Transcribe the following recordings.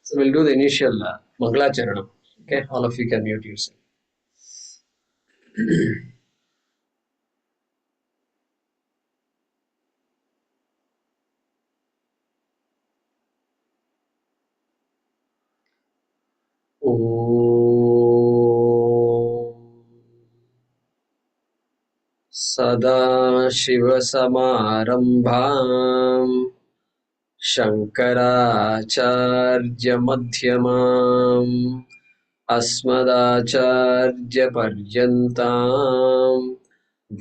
So we'll do the initial Mangala Charanam. Okay, all of you can mute yourself. सदाशिवसमारम्भाम् शङ्कराचार्यमध्यमाम् अस्मदाचार्यपर्यन्ताम्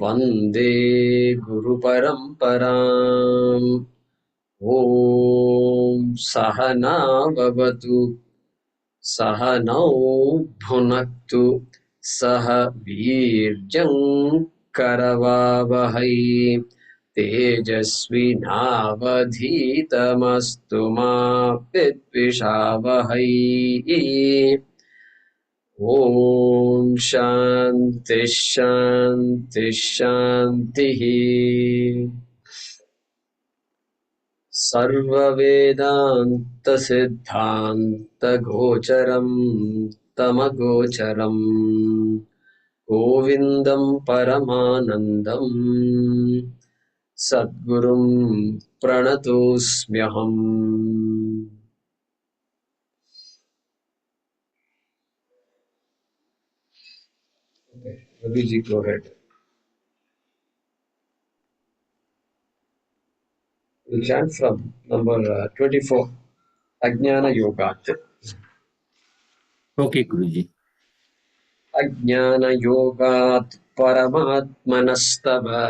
वन्दे गुरुपरम्पराम् ॐ सहना भवतु सहनौ भुनक्तु सह वीर्यं करवावहै तेजस्विनावधीतमस्तु मा विद्विषावहै ॐ शान्ति शान्ति शान्तिः सर्ववेदान्तसिद्धान्तगोचरं तमगोचरं गोविन्दं परमानन्दं सद्गुरुं प्रणतोऽस्म्यहम्. Okay, Ravi ji, go ahead. We'll chant from number 24, Ajnana Yogat. Okay, Guruji. Ajnana-yogat paramatmanastava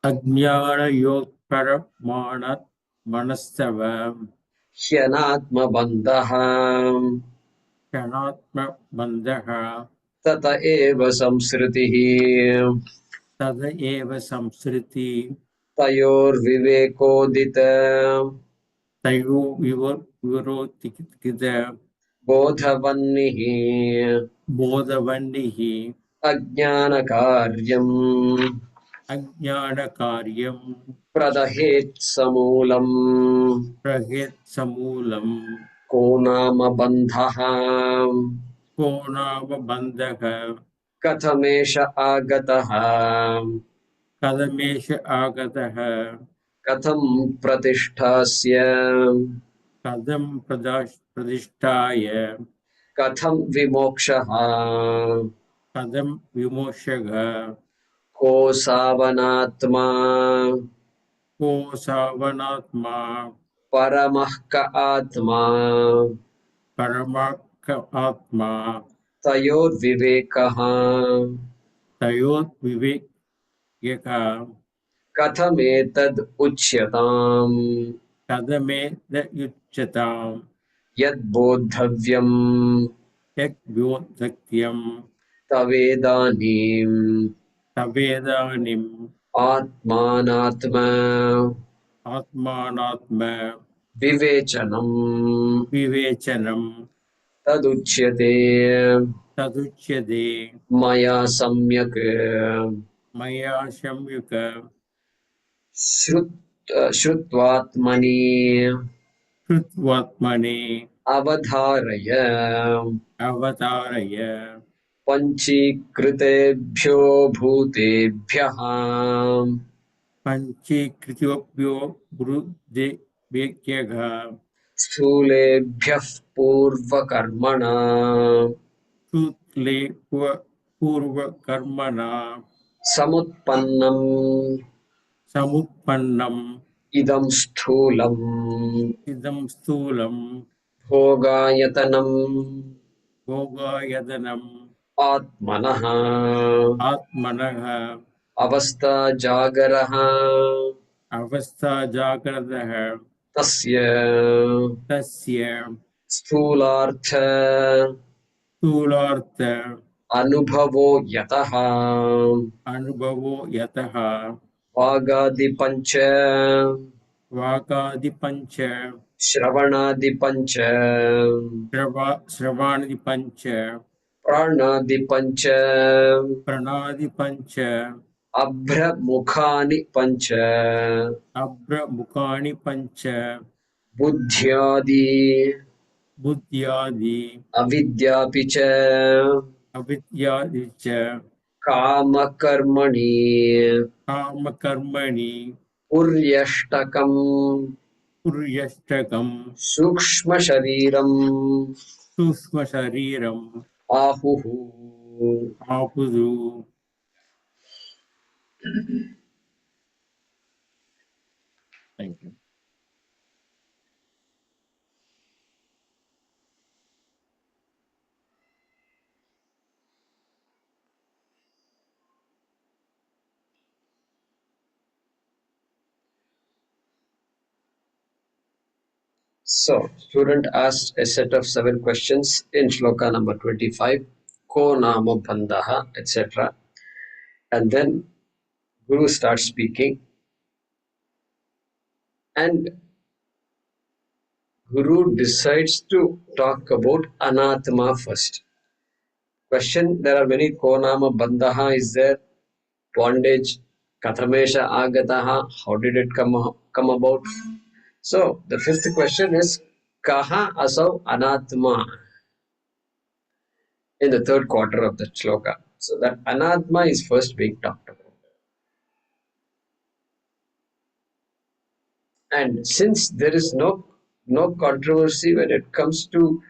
Ajnana Yog Paramanat Manastava hyanatma-bandhaha Shanatma Bandaha tata eva samsritihi Tada Eva Samsriti tayor-vivekodita Tayu Virotikita bodhavannihi Bodhavandihi ajnana-karyam Ajnana Karyam pradahet-samulam Prahit Samulam ko-nama-bandhaha Konava Bandaha kathamesha agataha Kadamesha Agataha कथं प्रतिष्ठास्य Kadam Pradishtaya कथं विमोक्षः Kadam Vimoshaga को सावनात्मा Ko Savanatma परमः क आत्मा Paramaka Atma तयोर्विवेकः Tayot Vivek Yaka कथमेतद् उच्यताम् Kadame the Yuchatam यद्बोद्धव्यम् Yak Vyodhakyam तवेदानीम् Tavedanim आत्मानात्मा Atmanatma विवेचनम् Vivechanam तदुच्यते Taduchyade मया सम्यक् Maya Shamyuka श्रुत्वात्मनि Krutvatmane अवधारय Avataraya पञ्चीकृतेभ्यो भूतेभ्यः Panchikritobhyo Guru Vyakyaga स्थूलेभ्यः पूर्वकर्मणा Sutle Purva Karmana समुत्पन्नम् Samutpannam इदं स्थूलम् Idam Stulam भोगायतनम् Bhogayadanam आत्मनः Atmanaha अवस्था जागरः Avastha Jagradaha तस्य Tasya स्थूलार्थ Stulartha अनुभवो यतः Anubhavo Yataha वागादिपञ्च Vakadipancha श्रवणादिपञ्च Shravanipancha प्राणादिपञ्च Pranadipancha अभ्रमुखानि पञ्च Abra Mukhani Pancha बुद्ध्यादि buddhyadi, अविद्यापि च avidyadi cha, कामकर्मणि kama karmani, पुर्यष्टकम् puryashtakam, सूक्ष्मशरीरम् susma shariram, आहुः. apudu. Thank you. So, student asked a set of 7 questions in shloka number 25, ko nama bandhaha, etc. And then Guru starts speaking, and Guru decides to talk about anatma first. Question: there are many. Ko nama bandhaha is there, bondage, kathamesha agataha, how did it come about? So the fifth question is kaha asau anatma in the third quarter of the shloka. So that anatma is first being talked about. And since there is no controversy when it comes to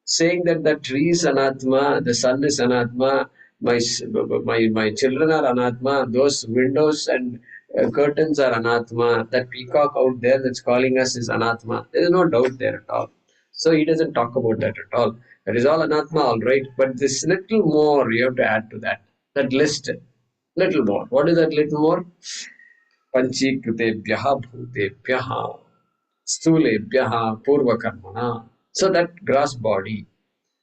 saying that the tree is anatma, the sun is anatma, my children are anatma, those windows and curtains are anatma, that peacock out there that's calling us is anatma. There is no doubt there at all. So he doesn't talk about that at all. That is all anatma, all right. But this little more you have to add to that. That list, little more. What is that little more? Panchikritebhyaha bhutebhyaha stulebhyaha purvakarmana. So that gross body,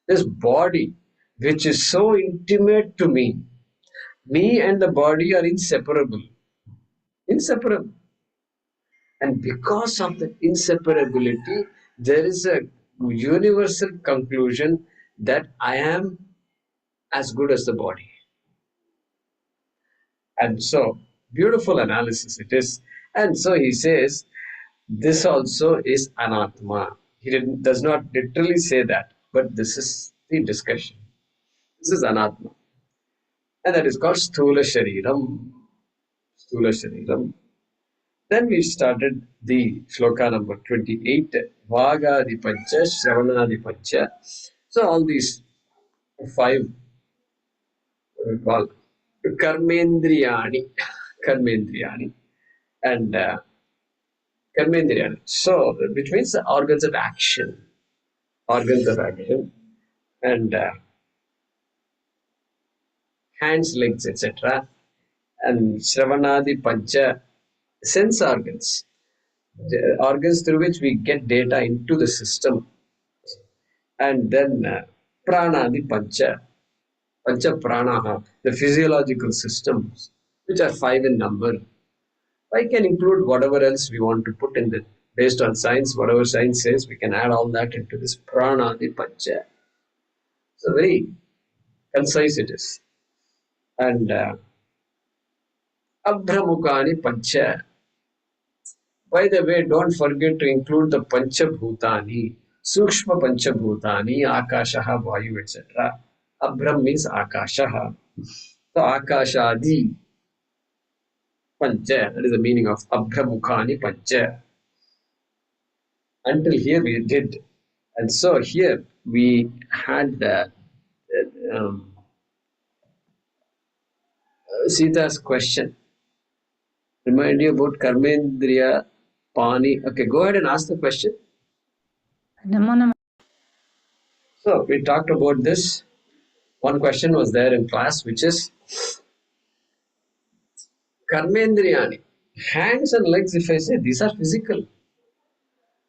this body which is so intimate to me and the body are inseparable. Inseparable. And because of the inseparability, there is a universal conclusion that I am as good as the body. And so, beautiful analysis it is. And so he says, this also is anatma. He does not literally say that, but this is the discussion. This is anatma. And that is called Sthula Shariram. Sthula Shariram. Then we started the shloka number 28, Vagadi Pancha, Shravanadi Pancha. So all these 5, what we call Karmendriyani, Karmendriyani, and Karmendriyani. So, which means the organs of action, and hands, legs, etc. And Shravanadi Pancha, sense organs, the organs through which we get data into the system. And then Pranadi Pancha, Pancha Pranaha, the physiological systems, which are 5 in number. I can include whatever else we want to put in it. Based on science, whatever science says, we can add all that into this Pranadi Pancha. So very concise it is. And Abhramukani Pancha. By the way, don't forget to include the Panchabhutani, Sukshma Panchabhutani, Akashaha, Vayu, etc. Abhram means Akashaha. So Akashadi Pancha, that is the meaning of Abhramukani Pancha. Until here we did. And so here we had um, Sita's question. Remind you about Karmendriya Pani. Okay, go ahead and ask the question. So we talked about this. One question was there in class, which is Karmendriyani. Hands and legs, if I say these are physical.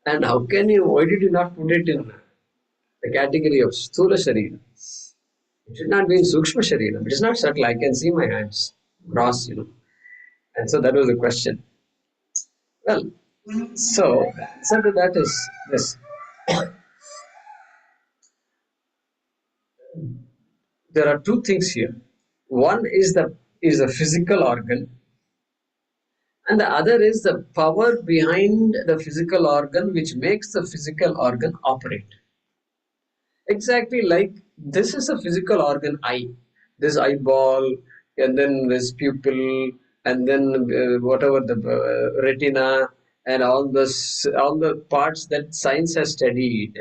And how can you, why did you not put it in the category of Sthula Sharira? It should not be in Sukshma Sharira. It is not subtle. I can see my hands cross. And so that was the question. Well, so the answer to that is this. There are two things here. One is the physical organ, and the other is the power behind the physical organ which makes the physical organ operate. Exactly, like this is a physical organ, eye. This eyeball, and then this pupil, and then whatever the retina, and all the parts that science has studied.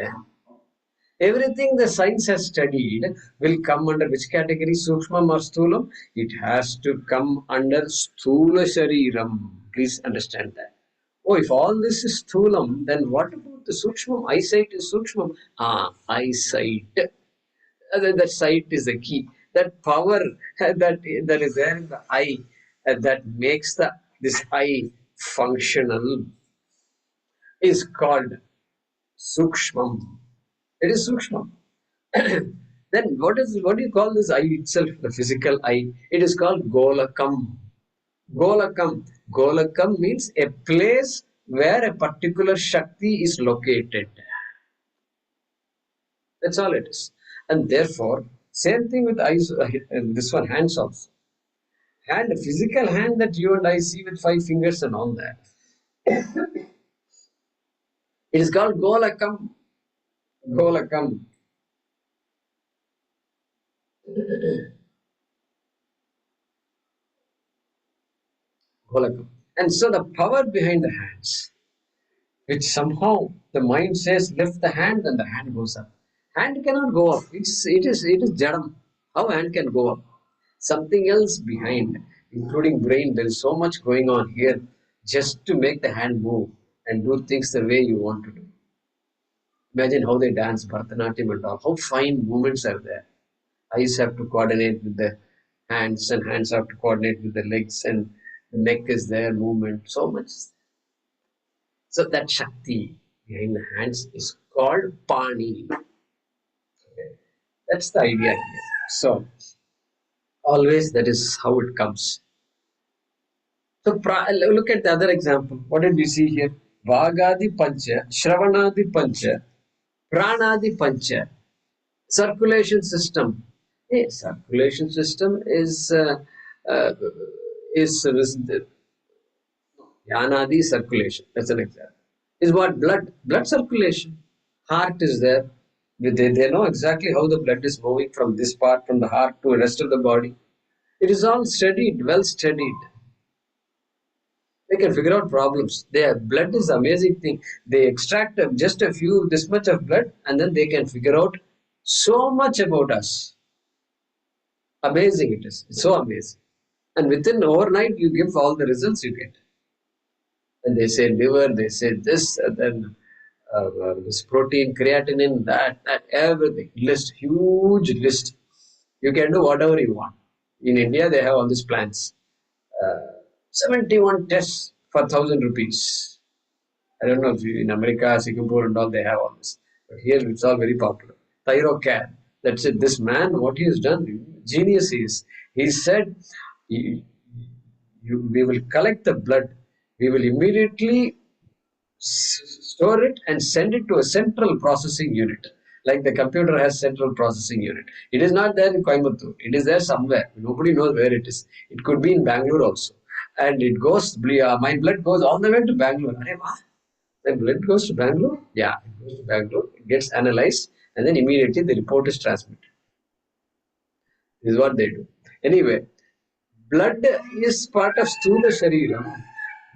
Everything the science has studied will come under which category? Sukshmam or Sthulam? It has to come under Sthula Shariram. Please understand that. Oh, if all this is Sthulam, then what about the Sukshmam? Eyesight is Sukshmam. Ah, eyesight. That sight is the key. That power that is there in the eye that makes this eye functional is called Sukshmam. It is Sukshmam. Then what do you call this eye itself, the physical eye? It is called Golakam. Golakam. Golakam means a place where a particular Shakti is located. That's all it is. And therefore, same thing with eyes, this one, hands also. Hand, physical hand that you and I see with 5 fingers and all that. It is called Golakam. Golakam. Golakam. And so the power behind the hands, which somehow the mind says lift the hand and the hand goes up. Hand cannot go up. It is jadam. How hand can go up? Something else behind, including brain. There is so much going on here just to make the hand move and do things the way you want to do. Imagine how they dance Bharatanatyam and all. How fine movements are there. Eyes have to coordinate with the hands, and hands have to coordinate with the legs, and the neck is there, movement, so much. So that Shakti behind the hands is called Pani. Okay. That's the idea here. So always that is how it comes. So look at the other example. What did we see here? Vagadi Pancha, Shravanadi Pancha, Pranadi Pancha. Circulation system. Hey, circulation system uh, is Yanadi circulation. That's an example. Is what? Blood circulation. Heart is there. They know exactly how the blood is moving from this part, from the heart to the rest of the body. It is all studied, well studied. They can figure out problems. Their blood is amazing thing. They extract just a few, this much of blood, and then they can figure out so much about us. Amazing it is. It's so amazing. And within overnight, you give all the results you get. And they say liver, they say this, and then this protein, creatinine, that, everything. List, huge list. You can do whatever you want. In India, they have all these plans. 71 tests for 1,000 rupees. I don't know if in America, Singapore, and all they have all this. But here it's all very popular. Thyrocare. That's it. This man, what he has done, genius he is. He said, we will collect the blood. We will immediately store it and send it to a central processing unit. Like the computer has central processing unit. It is not there in Coimbatore. It is there somewhere. Nobody knows where it is. It could be in Bangalore also. And it goes, my blood goes all the way to Bangalore. My blood goes to Bangalore? Yeah, it goes to Bangalore. It gets analyzed and then immediately the report is transmitted. This is what they do. Anyway, blood is part of Sthula Shariram,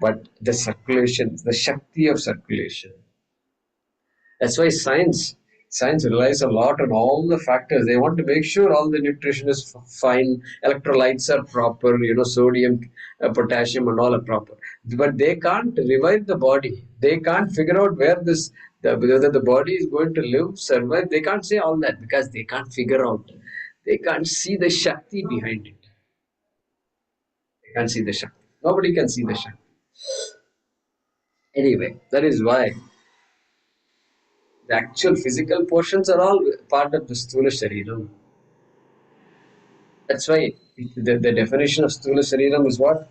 but the circulation, the Shakti of circulation. That's why science relies a lot on all the factors. They want to make sure all the nutrition is fine, electrolytes are proper, sodium, potassium, and all are proper. But they can't revive the body. They can't figure out whether the body is going to live, survive. They can't say all that because they can't figure out. They can't see the Shakti behind it. They can't see the Shakti. Nobody can see the Shakti. Anyway, that is why the actual physical portions are all part of the Sthula Shariram. That's why the definition of Sthula Shariram is what?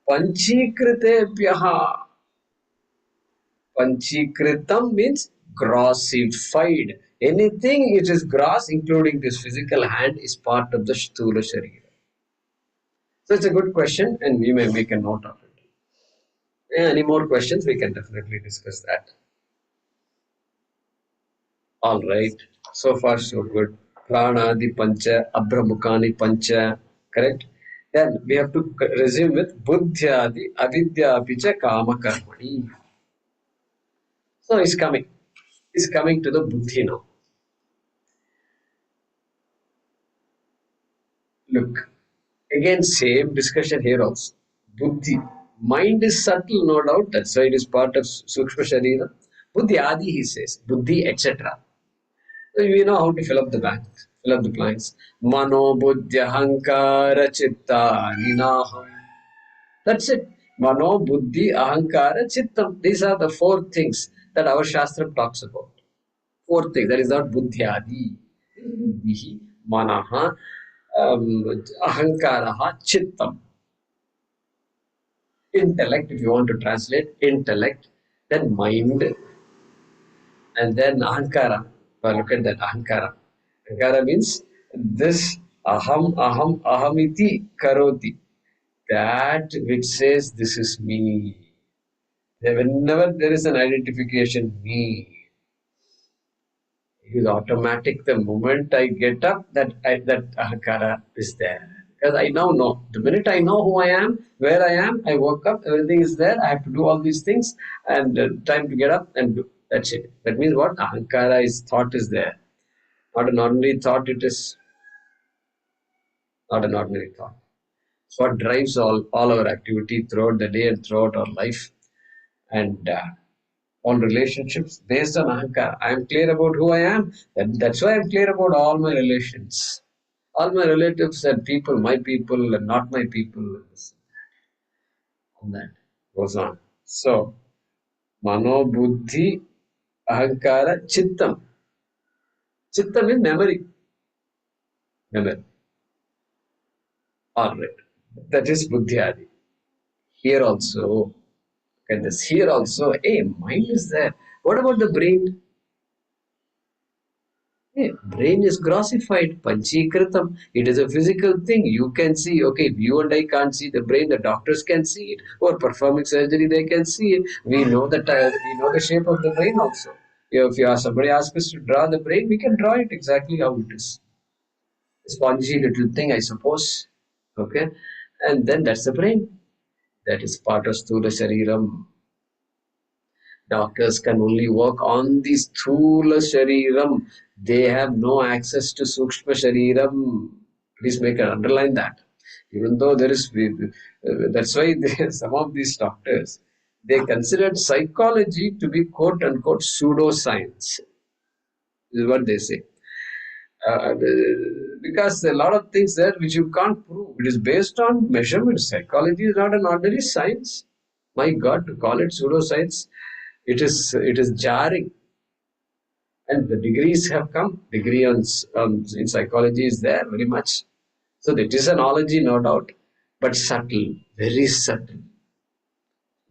Panchikritebhyaha. Panchikritam means grossified. Anything which is gross, including this physical hand, is part of the Sthula Shariram. So it's a good question, and we may make a note of it. Yeah, any more questions? We can definitely discuss that. All right. So far, so good. Pranadi Pancha, Abramukani Pancha. Correct? Then we have to resume with Buddhyadi Avidya Picha Kama Karmani. So he's coming. He's coming to the Buddhi now. Look, again, same discussion here also. Buddhi. Mind is subtle, no doubt. That's why it is part of Sukshma Sharira. Buddhi Adi, he says. Buddhi, etc. So we know how to fill up the blanks. Fill up the blanks. Mano, Buddhya, Hankara, Chitta, Ninaham. That's it. Mano, Buddhi, Ahankara, Chittam. These are the four things that our Shastra talks about. Four things. That is not Buddhyadi. Buddhihi, Manaha, Ahankaraha, Chittam. Intellect, if you want to translate, intellect, then mind, and then Ahankara. But look at that Ahankara. Ahankara means this ahamiti karoti. That which says this is me. Whenever there is an identification, me, it is automatic. The moment I get up, that ahakara is there. Because I now know. The minute I know who I am, where I am, I woke up, everything is there. I have to do all these things, and time to get up and do. That's it. That means what? Ahankara is thought is there. Not an ordinary thought. It is not an ordinary thought. It's what drives all our activity throughout the day and throughout our life. And on relationships based on ahankara. I am clear about who I am. That's why I'm clear about all my relations. All my relatives and people, my people and not my people. And that goes on. So, mano, buddhi, ahankara, chittam. Chittam is memory. Memory. All right. That is buddhyadi. Here also, and this here also, hey, mind is there. What about the brain? Yeah, brain is grossified, panchikritam. It is a physical thing. You can see, okay, you and I can't see the brain, the doctors can see it, or performing surgery, they can see it. We know the shape of the brain also. If you ask, somebody asks us to draw the brain, we can draw it exactly how it is. A spongy little thing, I suppose. Okay. And then that's the brain. That is part of Sthula Shariram. Doctors can only work on the Sthula Shariram. They have no access to Sukshma Shariram. Please make an underline that. Even though there is, that's why some of these doctors, they considered psychology to be quote unquote pseudoscience. This is what they say. Uh, because a lot of things there which you can't prove. It is based on measurements. Psychology is not an ordinary science. My God, to call it pseudoscience, it is jarring. And the degrees have come. Degree in psychology is there very much. So that is an ology, no doubt, but subtle, very subtle.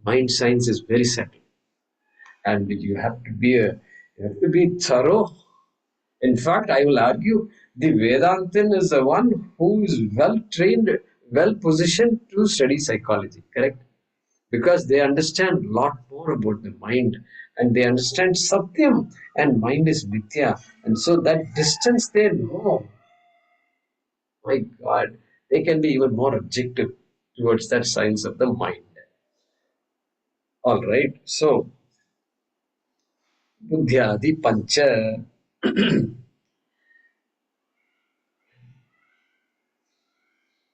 Mind science is very subtle, and you have to be thorough. In fact, I will argue the Vedantin is the one who is well trained, well positioned to study psychology. Correct? Because they understand a lot more about the mind, and they understand Satyam, and mind is Mithya. And so that distance they know, my God, they can be even more objective towards that science of the mind. All right. So, Buddhyadi Pancha.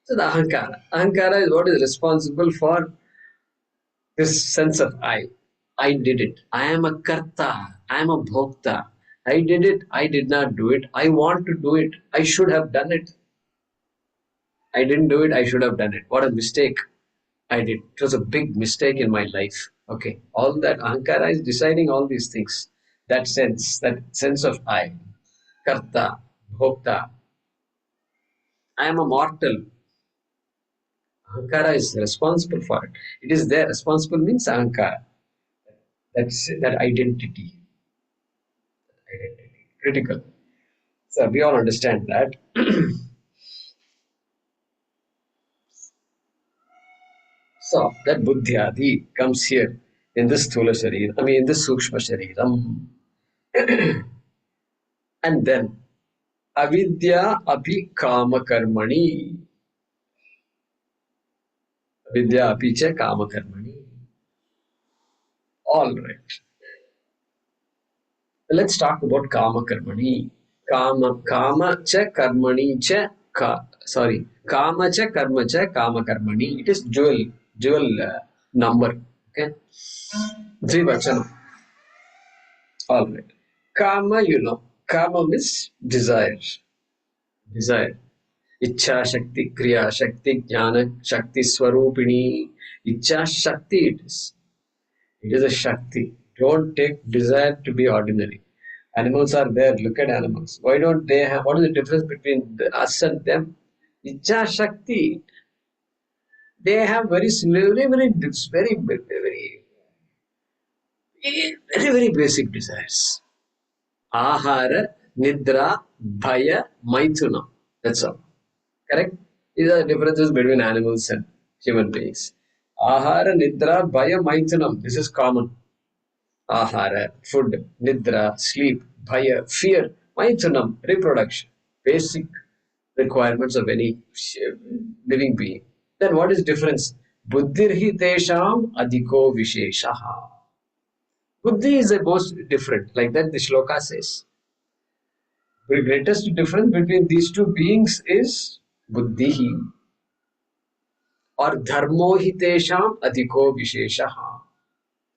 So, the Ahankara. Ahankara is what is responsible for this sense of I. I did it. I am a karta. I am a bhokta. I did it. I did not do it. I want to do it. I should have done it. I didn't do it. I should have done it. What a mistake I did. It was a big mistake in my life. Okay. All that ahankara is deciding all these things. That sense of I. Karta, bhokta. I am a mortal. Ahankara is responsible for it. It is there. Responsible means ahankara. That's that identity. Identity. Critical. So we all understand that. So that buddhyadi comes here in this sthula sharir, I mean in this sukshma shariram. And then avidya api kama karmani. Avidya api cha kama karmani. All right. Let's talk about kama karmani. Kama cha karmani cha sorry. Kama cha karma cha kama karmani. It is dual number. Okay. Dvivachanam. All right. Kama, kama means desire. Desire. Ichha Shakti, Kriya Shakti, Jnana Shakti Swarupini. Ichha Shakti it is. It is a Shakti. Don't take desire to be ordinary. Animals are there. Look at animals. Why don't they have? What is the difference between us and them? Ichha Shakti. They have very similar, very basic desires. Ahara, Nidra, Bhaya, Maithuna. That's all. Correct? These are the differences between animals and human beings. Ahara, Nidra, Bhaya, Maithunam. This is common. Ahara, food, Nidra, sleep, Bhaya, fear, Maithunam, reproduction. Basic requirements of any living being. Then what is difference? Buddhirhi tesham adhiko visheshaha. Buddhi is the most different. Like that the shloka says. The greatest difference between these two beings is buddhihi or dharmo hi tesham adhiko visheshaha.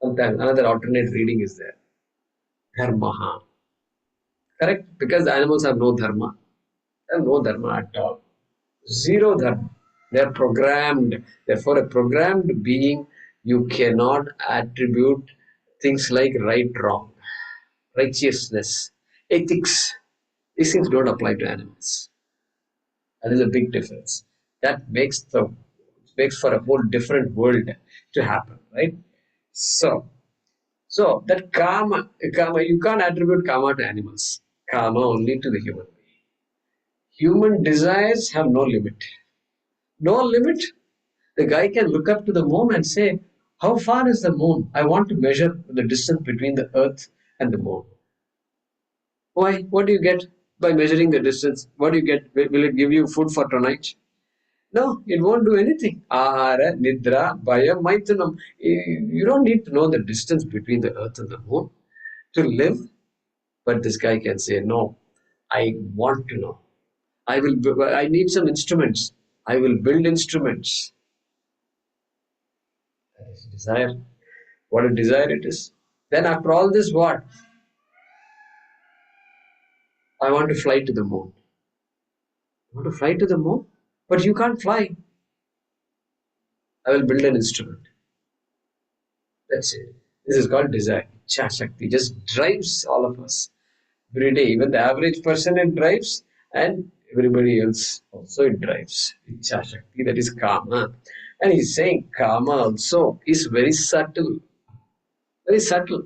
Sometimes another alternate reading is there. Dharmaha. Correct? Because the animals have no dharma. They have no dharma at all. Zero dharma. They are programmed. Therefore, a programmed being, you cannot attribute things like right, wrong, righteousness, ethics. These things don't apply to animals. That is a big difference. That makes for a whole different world to happen, right? So that karma, you can't attribute karma to animals. Karma only to the human being. Human desires have no limit. No limit. The guy can look up to the moon and say, "How far is the moon? I want to measure the distance between the Earth and the moon." Why? What do you get by measuring the distance? What do you get? Will it give you food for tonight? No, it won't do anything. Ahara, Nidra, Bhaya, Maithunam. You don't need to know the distance between the earth and the moon to live. But this guy can say, no, I want to know. I need some instruments. I will build instruments. That is desire. What a desire it is. Then after all this, what? I want to fly to the moon. You want to fly to the moon? But you can't fly. I will build an instrument. That's it. This is called desire. Ichha Shakti just drives all of us every day. Even the average person it drives, and everybody else also it drives. Ichha Shakti, that is Kama. And he's saying Kama also is very subtle. Very subtle.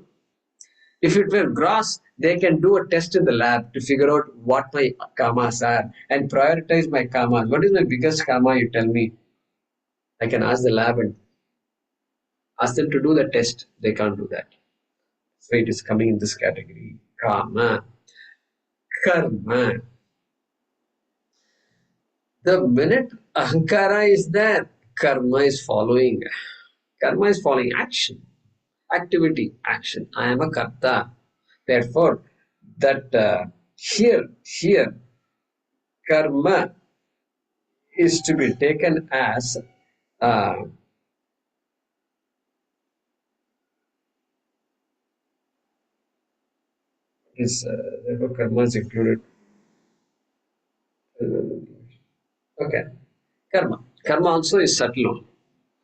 If it were gross, they can do a test in the lab to figure out what my kamas are and prioritize my kamas. What is my biggest kama, you tell me? I can ask the lab and ask them to do the test. They can't do that. So it is coming in this category. Kama. Karma. The minute ahankara is there, karma is following. Karma is following action, activity, action. I am a karta. Therefore, that here, karma is to be taken as uh, therefore karma is included. Okay, karma. Karma also is subtle.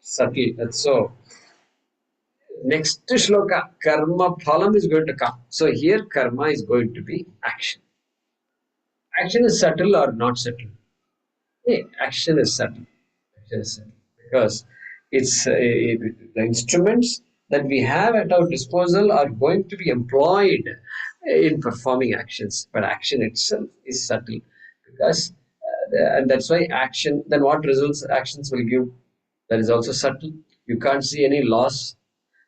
Subtle. And so next shloka, karma phalam is going to come. So here karma is going to be action. Action is subtle or not subtle? Hey, action is subtle. Action is subtle. Because it's the instruments that we have at our disposal are going to be employed in performing actions. But action itself is subtle. Because and that's why action, then what results actions will give? That is also subtle. You can't see any laws.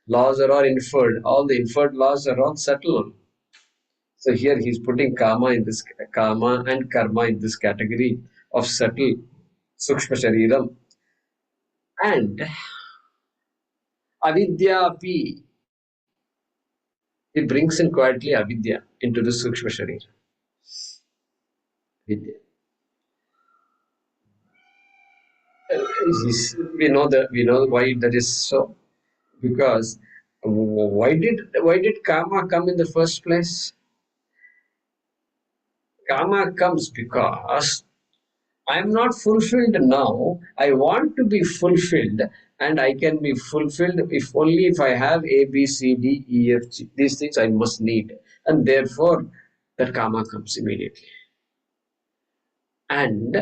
Laws are all inferred. All the inferred laws are all subtle. So here he's putting karma and karma in this category of subtle sukshma shariram. And avidya api, he brings in quietly avidya into the sukshma sharira. Vidya. We know why that is so, because why did karma come in the first place? Karma comes because I am not fulfilled now. I want to be fulfilled, and I can be fulfilled if I have A, B, C, D, E, F, G. These things I must need, and therefore that karma comes immediately. And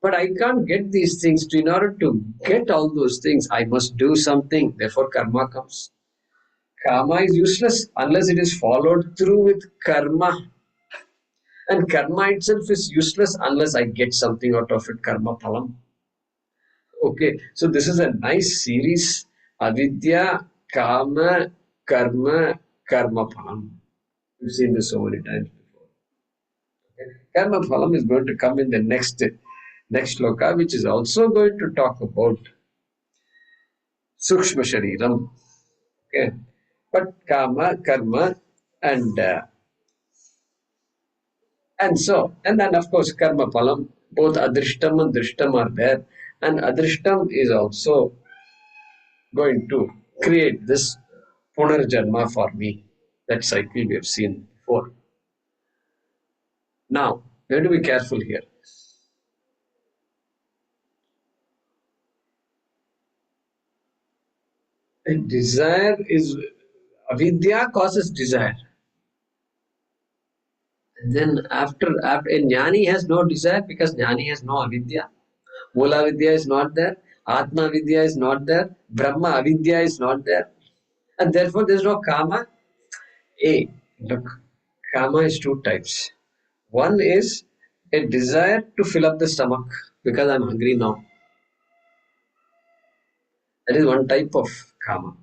but I can't get these things. In order to get all those things, I must do something. Therefore, karma comes. Karma is useless unless it is followed through with karma. And karma itself is useless unless I get something out of it. Karma phalam. Okay, so this is a nice series. Avidya, Kama, Karma, Karma Phalam. We've seen this so many times before. Okay. Karma Phalam is going to come in the next sloka, which is also going to talk about Sukshma Shariram. Okay, but Kama, Karma, and uh, and then of course Karma Phalam. Both Adrishtam and Drishtam are there, and Adrishtam is also going to create this Punarjanma for me. That cycle we have seen before. Now, we have to be careful here. A desire is avidya causes desire. And then after a jnani has no desire because jnani has no avidya. Mula vidya is not there. Atma vidya is not there. Brahma avidya is not there. And therefore there is no kama. Look, kama is two types. One is a desire to fill up the stomach because I'm hungry now. That is one type of karma.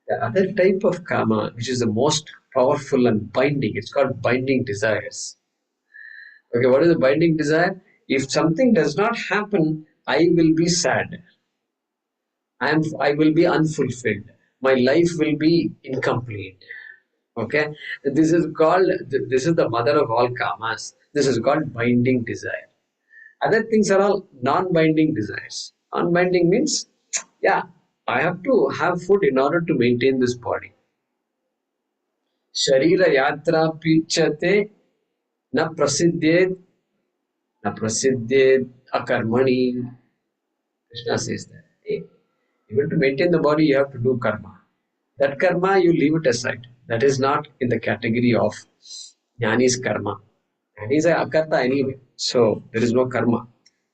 The other type of karma, which is the most powerful and binding, it's called binding desires. Okay, what is the binding desire? If something does not happen, I will be sad. I will be unfulfilled. My life will be incomplete. Okay, this is the mother of all karmas. This is called binding desire. Other things are all non-binding desires. Non-binding means, yeah, I have to have food in order to maintain this body. Sharira yatra pichate na prasiddhyet na prasiddhyet akarmani. Krishna says that. Hey, even to maintain the body, you have to do karma. That karma, you leave it aside. That is not in the category of jnani's karma. Jnani is a akarta anyway, so there is no karma.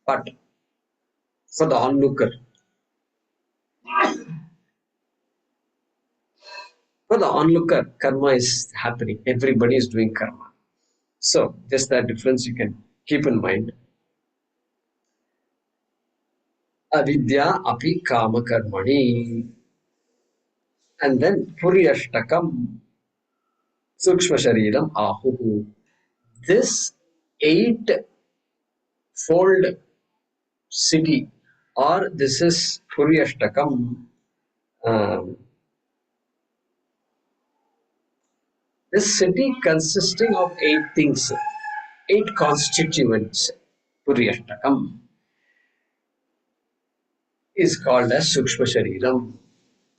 But for the onlooker, karma is happening. Everybody is doing karma. So, just that difference you can keep in mind. Avidya api kama karmani. And then Puryashtakam Sukshma Shariram Ahuhu. This eightfold city, or this is Puryashtakam. Um, this city consisting of eight things, eight constituents. Puryashtakam is called as Sukshma Shariram.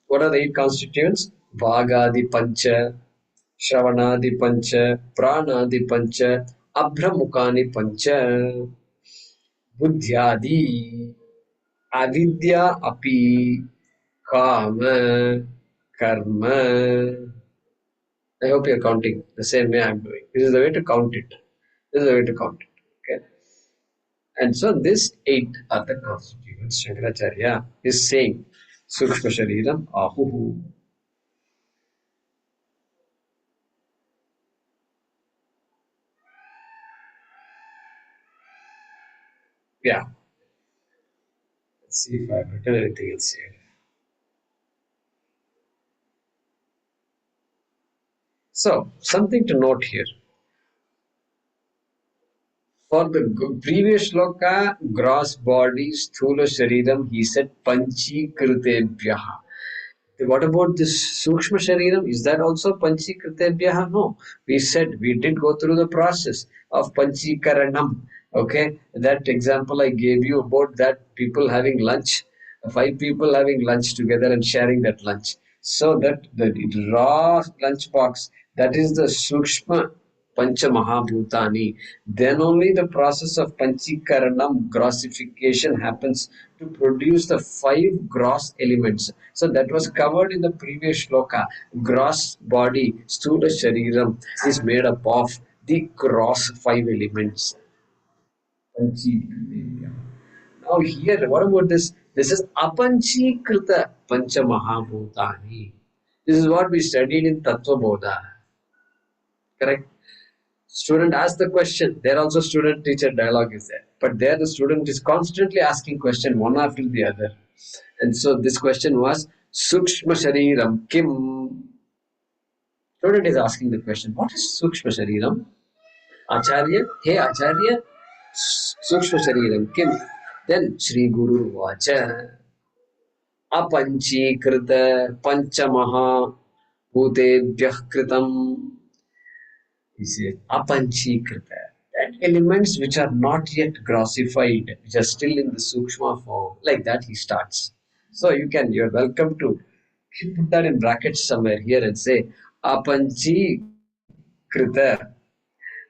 What are the eight constituents? Vagadi Pancha, Shravanadi Pancha, Pranadi Pancha, Abhramukani Pancha, Buddhyadi, Avidya Api, Kama, Karma. I hope you're counting the same way I'm doing. This is the way to count it. This is the way to count it. Okay. And so these eight are the constituents. Shankaracharya is saying Sukshma Shariram Ahuhu. Yeah. Let's see if I've written anything else here. So, something to note here. For the previous shloka, gross body, sthula shariram, he said panchikritebhyaha. What about this Sukshma Shariram? Is that also Panchikritebhyaha? No. We said we did go through the process of Panchikaranam. Okay. That example I gave you about that people having lunch, five people having lunch together and sharing that lunch. So that the raw lunch box, that is the Sukshma Pancha Mahabhutani. Then only the process of Panchikaranam, grossification, happens to produce the five gross elements. So that was covered in the previous shloka. Gross body, Stula Shariram, is made up of the gross five elements. Panchikritya. Now here, what about this? This is Apanchikrita Pancha Mahabhutani. This is what we studied in Tattva Bodha. Correct? Student asks the question. There also student teacher dialogue is there, but there the student is constantly asking question one after the other. And so this question was Sukshma Shariram Kim. Student is asking the question, what is Sukshma Shariram? Acharya, hey Acharya, Sukshma Shariram Kim. Then Sri Guru Vacha Apanchikrita Panchamaha Bhutebhyah Kritam. He says Apanchikrita. That elements which are not yet grossified, which are still in the Sukshma form, like that he starts. So you're welcome to put that in brackets somewhere here and say Apanchi Krita,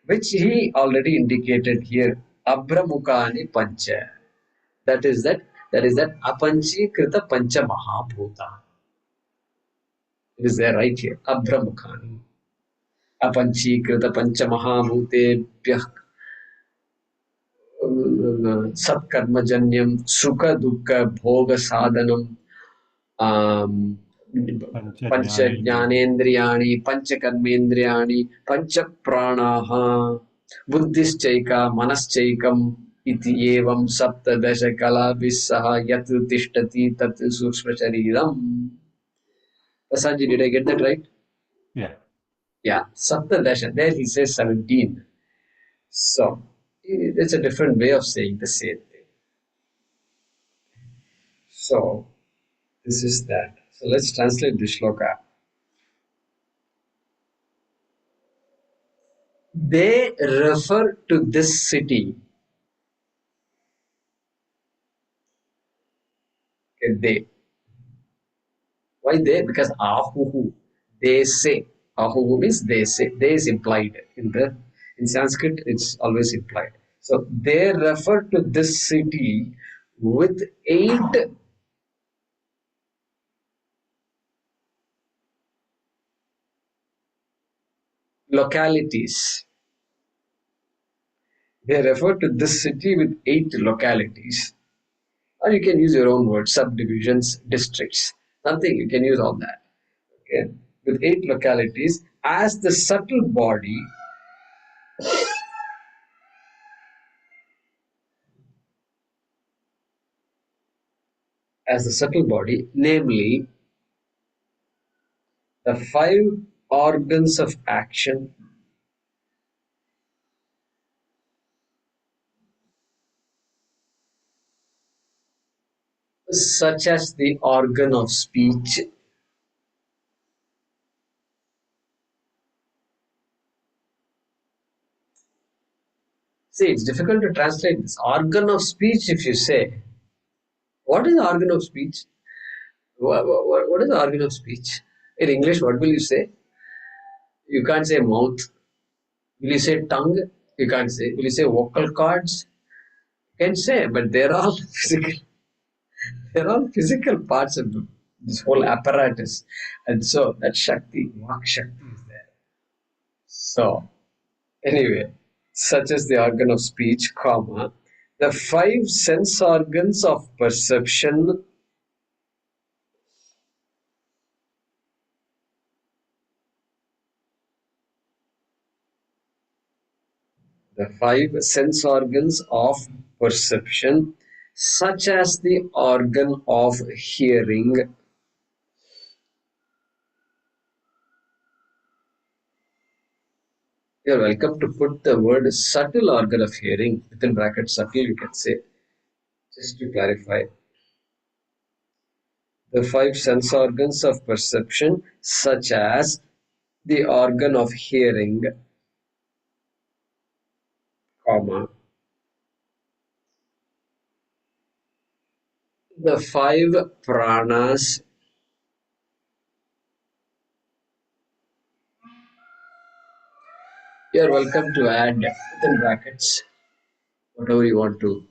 which he already indicated here, Abramukani Pancha. That is that Apanchi Krita Pancha Mahabhuta. It is there right here, Abramukani. Apanchi Krita Pancha Mahabhutebhyah सत्कर्मजन्यम सुख दुख भोग साधनम पंच Panchajnanendriya. ज्ञानेन्द्रियाणि पंच कर्मेन्द्रियाणि पंच प्राणाः बुद्धिश्चैका मनश्चैकम् इति एवं सप्तदश कलाभिः सह यत् तिष्ठति तत् सूक्ष्म शरीरम्. Prasadji, did I get that right? Yeah. Yeah, saptadasha. There he says 17. So it's a different way of saying the same thing. So this is that. So let's translate the shloka. They refer to this city. Okay, they. Why they? Because ahuhu. They say. Ahuhu means they say. They is implied. In Sanskrit, it's always implied. So they refer to this city with 8 localities. They refer to this city with 8 localities. Or you can use your own word, subdivisions, districts. Something you can use all that. Okay. With 8 localities as the subtle body namely the 5 organs of action, such as the organ of speech. See, it's difficult to translate this. Organ of speech, if you say, what is the organ of speech? What is the organ of speech? In English, what will you say? You can't say mouth. Will you say tongue? You can't say. Will you say vocal cords? You can say, but they're all physical. They're all physical parts of this whole apparatus. And so that Shakti, Vak Shakti is there. So, anyway, such as the organ of speech, comma, the 5 sense organs of perception, the 5 sense organs of perception, such as the organ of hearing, You're welcome to put the word subtle organ of hearing within brackets subtle, you can say, just to clarify. The five sense organs of perception, such as the organ of hearing, comma, the five pranas, you're welcome to add within brackets whatever you want to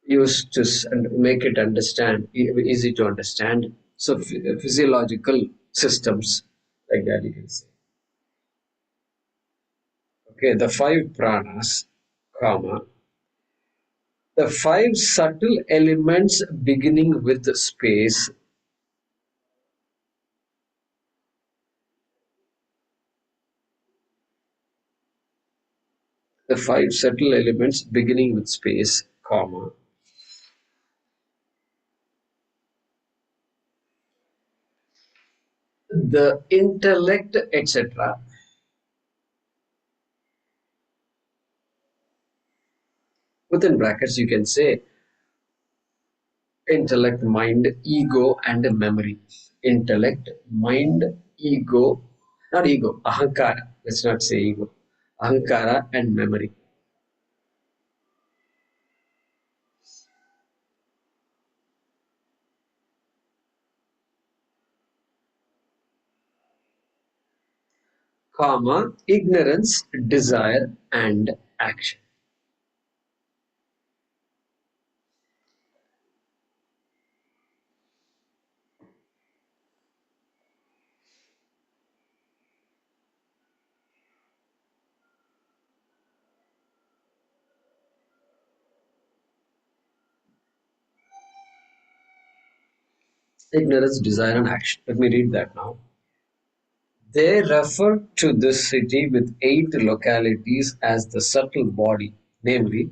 use to make it understand easy to understand. So physiological systems like that you can say. Okay, the five pranas, comma, the five subtle elements beginning with space, the five subtle elements beginning with space, comma, the intellect, etc. Within brackets, you can say intellect, mind, ego, and memory. Intellect, mind, ego, not ego, ahankara. Let's not say ego. Ahankara and memory. Comma, ignorance, desire, and action. Ignorance, desire, and action. Let me read that now. They refer to this city with 8 localities as the subtle body, namely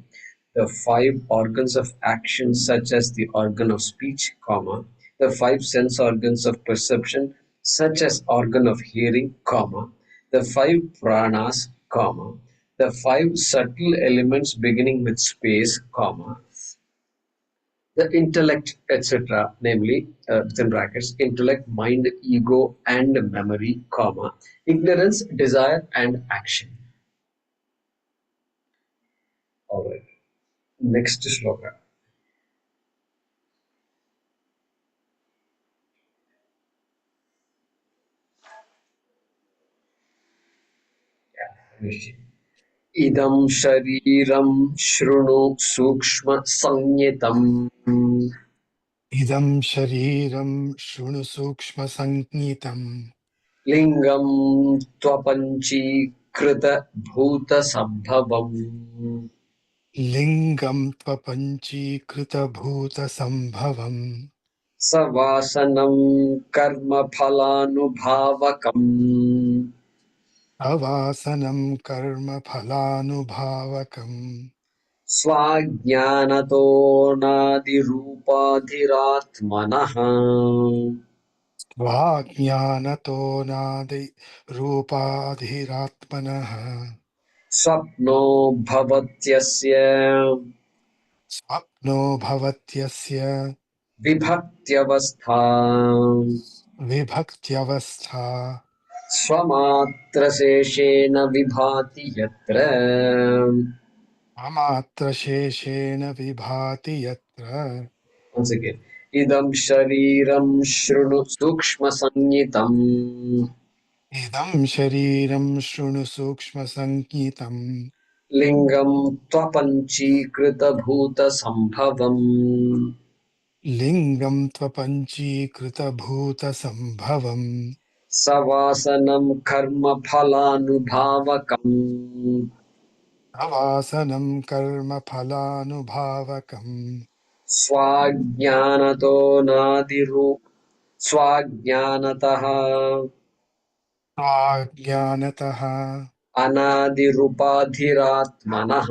the five organs of action such as the organ of speech, comma, the five sense organs of perception such as organ of hearing, comma, the five pranas, comma, the five subtle elements beginning with space, comma, the intellect, etc., namely, within brackets, intellect, mind, ego, and memory, comma, ignorance, desire, and action. All right. Next shloka. Yeah. Idam shariram shruну sukshma sanyitam इदं शरीरं शृणु सूक्ष्मसञ्ज्ञितम् lingam tvapanchīkrita bhuta sambhavam लिङ्गं त्वपञ्चीकृतभूतसम्भवम् savasanam karma phalanubhavakam अवासनं कर्म फलानुभावकम् स्वाज्ञानतो नादिरूपाधिरात्मनः स्वाज्ञानतो नादिरूपाधिरात्मनः स्वप्नो भवत्यस्य स्वप्नो भवत्यस्य विभक्त्यवस्था विभक्त्यवस्था स्वमात्रशेषेण विभाति यत्र अमात्रशेषेण विभाति यत्र once again idam shariram shrunu sukshma sanyitam इदं शरीरं शृणु सूक्ष्मसङ्गीतम् lingam tvapanchīkrita लिङ्गं त्वपञ्चीकृतभूतसम्भवम् सवासनं कर्म फलानुभावकम् अवासनं कर्म फलानुभावकम् स्वाज्ञानतो नादिरु स्वाज्ञानतः स्वाज्ञानतः अनादिरुपाधिरात्मनः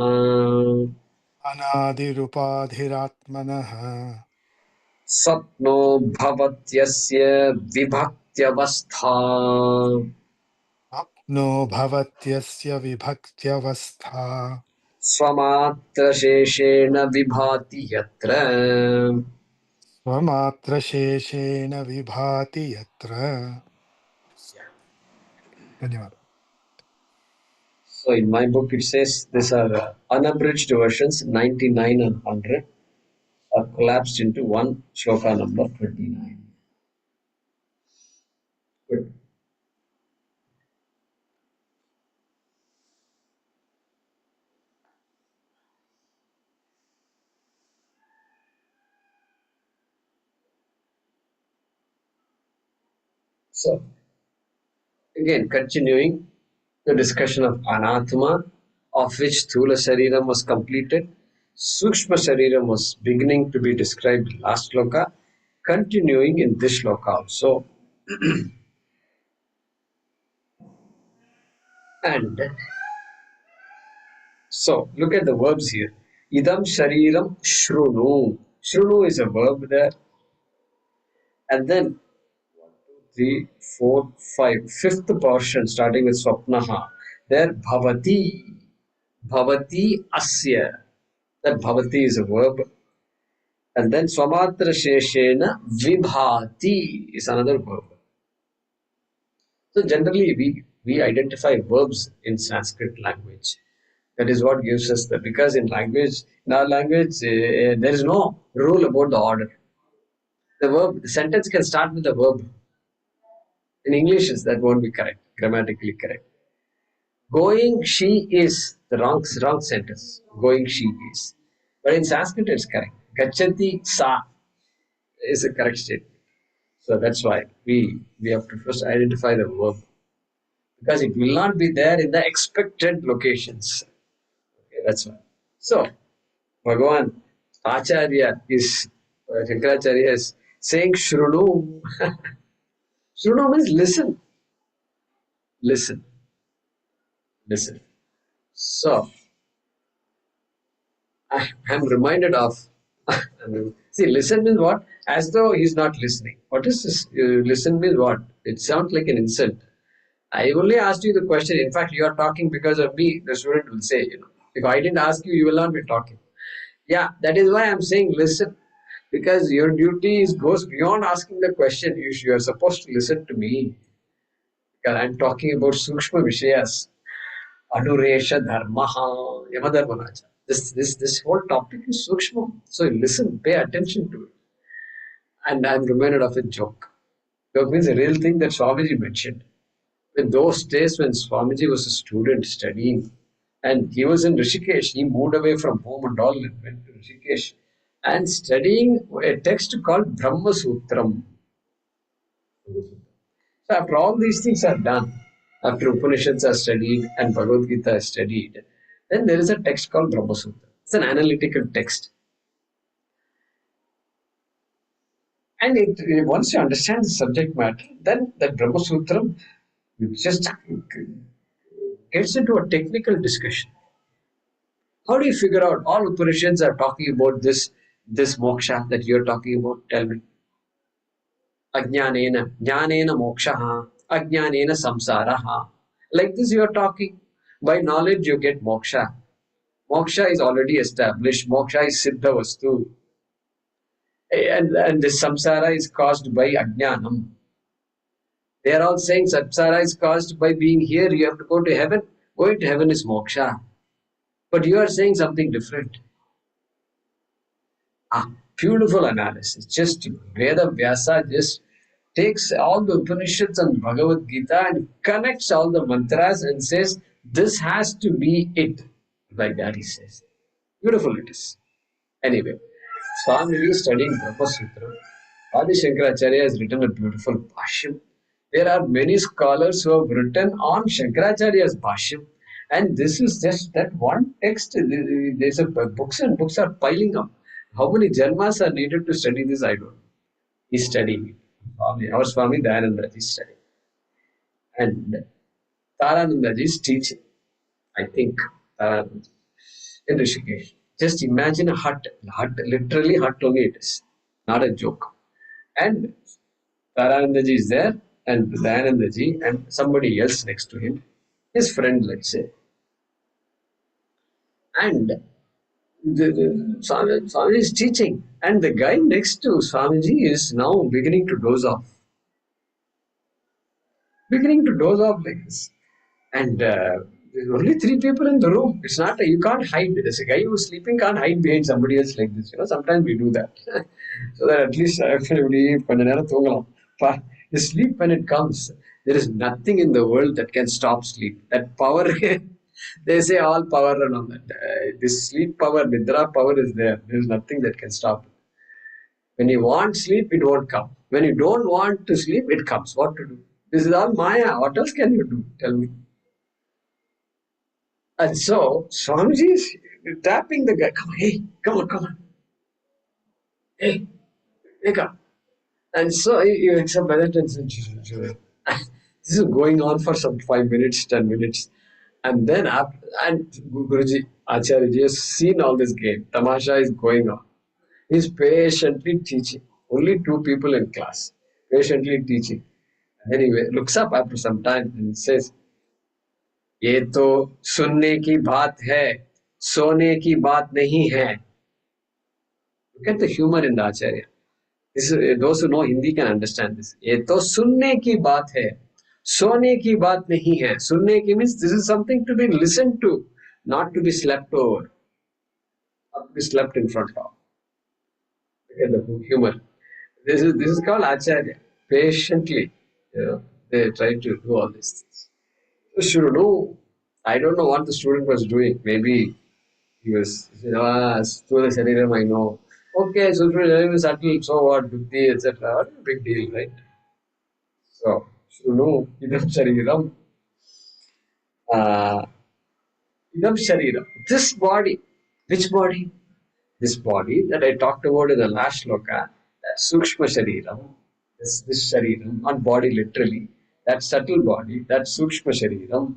अनादिरुपाधिरात्मनः स्वप्नो भवत्यस्य विभक्त्यवस्था नो भवत्यस्य विभक्त्यवस्था स्वमात्र शेषेण विभाति यत्र स्वमात्रशेषेण विभाति यत्र धन्यवाद So in my book it says these are unabridged versions 99 and 100 are collapsed into one shloka number 29. Good. So again continuing the discussion of Anatma, of which Thula Shariram was completed, Sukshma Shariram was beginning to be described last shloka, continuing in this shloka also. And so look at the verbs here. Idam Shariram Shrunu. Shrunu is a verb there. And then 3, 4, 5, fifth portion starting with Swapnaha. There Bhavati. Bhavati Asya. That Bhavati is a verb. And then Swamatra Sheshena Vibhati is another verb. So generally we identify verbs in Sanskrit language. That is what gives us the, because in our language, there is no rule about the order. The sentence can start with a verb. In English, that won't be correct, grammatically correct. Going she is the wrong sentence. Going she is. But in Sanskrit, it's correct. Gachanti sa is a correct statement. So that's why we have to first identify the verb, because it will not be there in the expected locations. Okay, that's why. So Bhagavan Acharya is Shankaracharya is saying Shrunu. Shrunu means listen, listen, listen. So I'm reminded of see, listen means what? As though he's not listening. What is this? Listen means what? It sounds like an insult. I only asked you the question. In fact, you are talking because of me, the student will say, if I didn't ask you, you will not be talking. Yeah, that is why I'm saying listen. Because your duty goes beyond asking the question. You are supposed to listen to me. Because I'm talking about Sukshma Vishayas. Anuresha Dharmaha Yamadharmanacha. This whole topic is Sukshma. So listen, pay attention to it. And I'm reminded of a joke. Joke means a real thing that Swamiji mentioned. In those days when Swamiji was a student studying, and he was in Rishikesh, he moved away from home and all and went to Rishikesh and studying a text called Brahma Sutram. So after all these things are done, after Upanishads are studied and Bhagavad Gita is studied, then there is a text called Brahma Sutra. It's an analytical text. And once you understand the subject matter, then that Brahma Sutra just gets into a technical discussion. How do you figure out all Upanishads are talking about this moksha that you're talking about? Tell me. Ajnanena, jnanena mokshaha, ajnanena samsaraha. Like this you are talking. By knowledge you get moksha. Moksha is already established. Moksha is siddha vastu. And this samsara is caused by ajnanam. They are all saying samsara is caused by being here. You have to go to heaven. Going to heaven is moksha. But you are saying something different. Beautiful analysis. Just Veda Vyasa just takes all the Upanishads and Bhagavad Gita and connects all the mantras and says, this has to be it. Like that he says. Beautiful it is. Anyway, Swami is studying Brahma Sutra. Adi Shankaracharya has written a beautiful Bhashyam. There are many scholars who have written on Shankaracharya's Bhashyam. And this is just that one text. There's books and books are piling up. How many Janmas are needed to study this? I don't know. He's studying it. Our Swami Dayananda is studying. And Taranandaji is teaching. I think in Rishikesh. Just imagine a hut. Literally hut only it is. Not a joke. And Taranandaji is there and Dayanandaji and somebody else next to him. his friend, let's say. And Swami is teaching, and the guy next to Swamiji is now beginning to doze off like this. And there's only three people in the room. It's not, you can't hide. There's a guy who's sleeping, can't hide behind somebody else like this. Sometimes we do that. So that at least everybody, கொஞ்ச நேரம் தூங்கலாம். The sleep when it comes, there is nothing in the world that can stop sleep. That power, they say all power and all that. This sleep power, Nidra power is there. There is nothing that can stop it. When you want sleep, it won't come. When you don't want to sleep, it comes. What to do? This is all Maya. What else can you do? Tell me. And so Swamiji is tapping the guy. Come on, hey, come on. Hey, wake up. And so he wakes up by that and says, this is going on for some 5 minutes, 10 minutes. And then Guruji, Acharya has seen all this game. Tamasha is going on. He's patiently teaching. Only two people in class. Patiently teaching. Anyway, looks up after some time and says, ये तो सुनने की बात है, सोने की बात नहीं है. Look at the humor in the Acharya. Those who know Hindi can understand this. ये तो सुनने की बात है, सोने की बात नहीं है. सुनने की means this is something to be listened to, not to be slept over, not to be slept in front of. Look at the humor. This is called Acharya. Patiently, they try to do all these things. So should know. I don't know what the student was doing. Maybe he was, Sthula Shariram, I know. Okay, so Shariram is subtle, so what, Buddhi, etc. What a big deal, right? So, Shunu, Idam Shariram, uh, Idam Shariram. This body, which body? This body that I talked about in the last shloka, that Sukshma Shariram, this Shariram, not body literally, that subtle body, that Sukshma Shariram,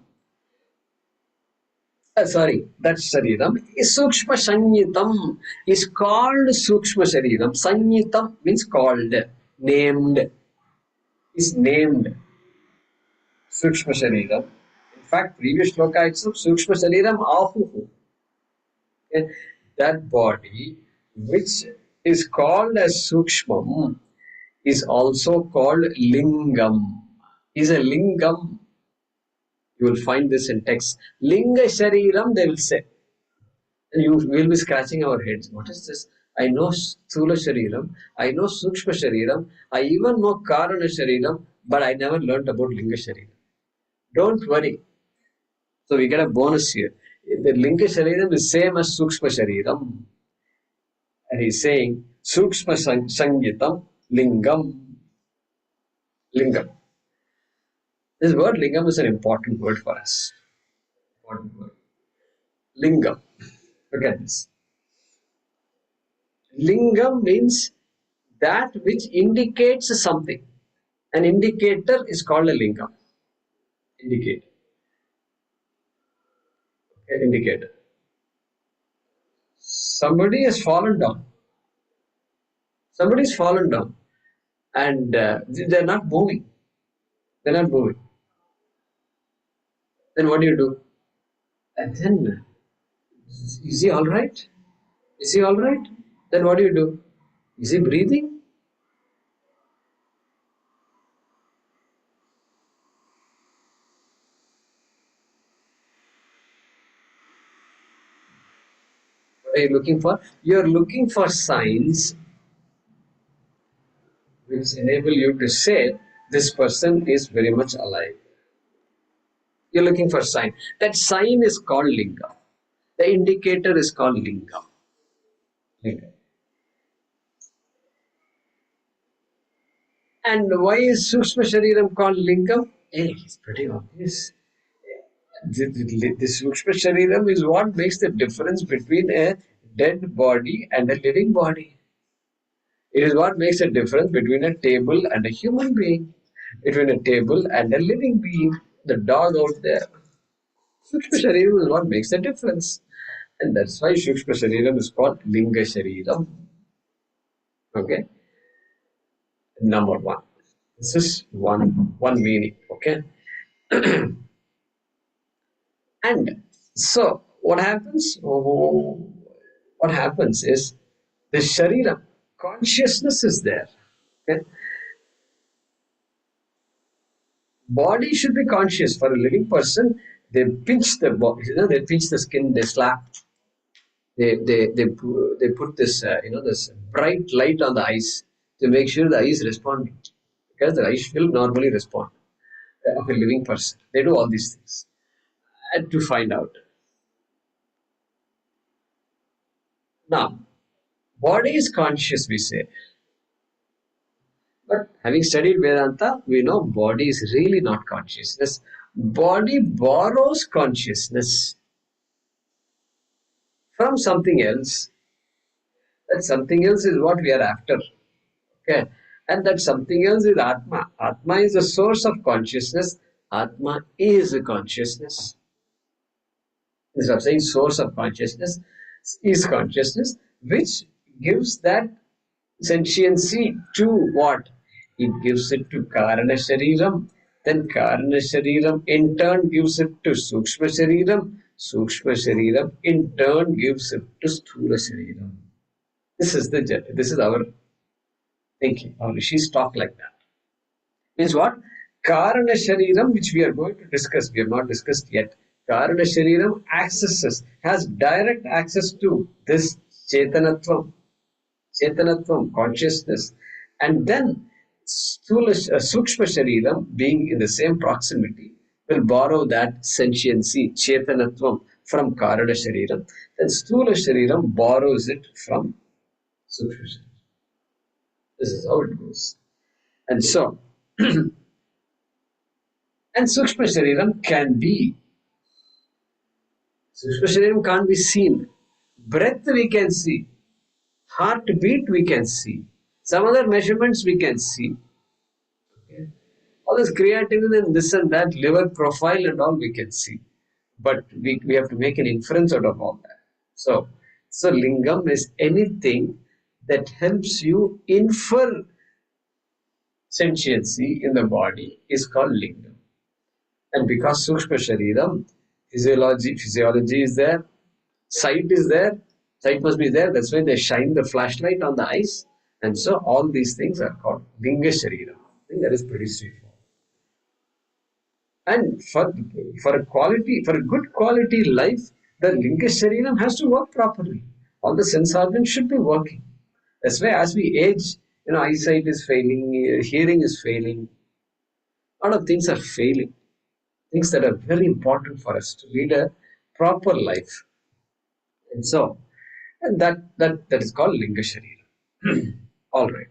that Shariram is Sukshma Sanyitam, is called Sukshma Shariram. Sanyitam means called, named, is named Sukshma Shariram. In fact, previous shloka itself, Sukshma Shariram Ahuhu. Okay? That body, which is called as Sukshmam, is also called Lingam. Is a Lingam. You will find this in text. Linga Shariram, they will say. And you will be scratching our heads. What is this? I know Sthula Shariram, I know Sukshma Shariram, I even know Karana Shariram, but I never learnt about Linga Shariram. Don't worry. So we get a bonus here. The Linga Shariram is same as Sukshma Shariram. And he's saying Sukshma Sangitam Lingam. Lingam. This word Lingam is an important word for us. Important word. Lingam. Look at this. Lingam means that which indicates something. An indicator is called a lingam. Indicator. Okay, indicator. Somebody has fallen down. Somebody has fallen down. And they're not moving. They're not moving. Then what do you do? And then, is he all right? Is he all right? Then what do you do? Is he breathing? What are you looking for? You're looking for signs which enable you to say this person is very much alive. You're looking for sign. That sign is called lingam. The indicator is called lingam. Lingam. And why is Sukshma Shariram called lingam? It's pretty obvious. The Sukshma Shariram is what makes the difference between a dead body and a living body. It is what makes a difference between a table and a human being, between a table and a living being, the dog out there. Sukshma Shariram is what makes the difference. And that's why Sukshma Shariram is called Linga Shariram. Okay? Number one. This is one meaning. Okay? And so what happens? What happens is the sharira, consciousness is there. Okay? Body should be conscious. For a living person, they pinch the body, they pinch the skin, they slap, they put this this bright light on the eyes to make sure the eyes respond, because the eyes will normally respond of a living person. They do all these things and to find out. Now, body is conscious, we say, but having studied Vedanta, we know body is really not consciousness. Body borrows consciousness from something else. That something else is what we are after. Okay. And that something else is Atma. Atma is the source of consciousness. Atma is a consciousness. Instead of saying source of consciousness is consciousness, which gives that sentiency to what? It gives it to Karana Shariram. Then Karana Shariram in turn gives it to Sukshma Shariram. Sukshma Shariram in turn gives it to Sthula Shariram. This is our thinking. Our rishis talk like that. Means what? Karana Shariram, which we are going to discuss, we have not discussed yet. Karana Shariram has direct access to this Chetanatvam, consciousness. And then Sukshma Shariram, being in the same proximity, will borrow that sentiency, Chetanatvam, from Karana Shariram. Then Sthula Shariram borrows it from Sukshma Shariram. This is how it goes. And so, and Sukshma Shariram Sukshma Shariram can't be seen. Breath we can see. Heartbeat we can see. Some other measurements we can see. Okay. All this creatinine and this and that, liver profile and all we can see. But we have to make an inference out of all that. So lingam is anything that helps you infer sentiency in the body is called lingam. And because Sukshma Shariram, physiology is there, sight is there, sight must be there, that's why they shine the flashlight on the eyes. And so all these things are called Linga Shariram. I think that is pretty straightforward. And for a good quality life, the Linga Shariram has to work properly. All the sense organs should be working. That's why as we age, eyesight is failing, hearing is failing, a lot of things are failing. Things that are very important for us to lead a proper life. And so, and that is called Linga Sharira. All right.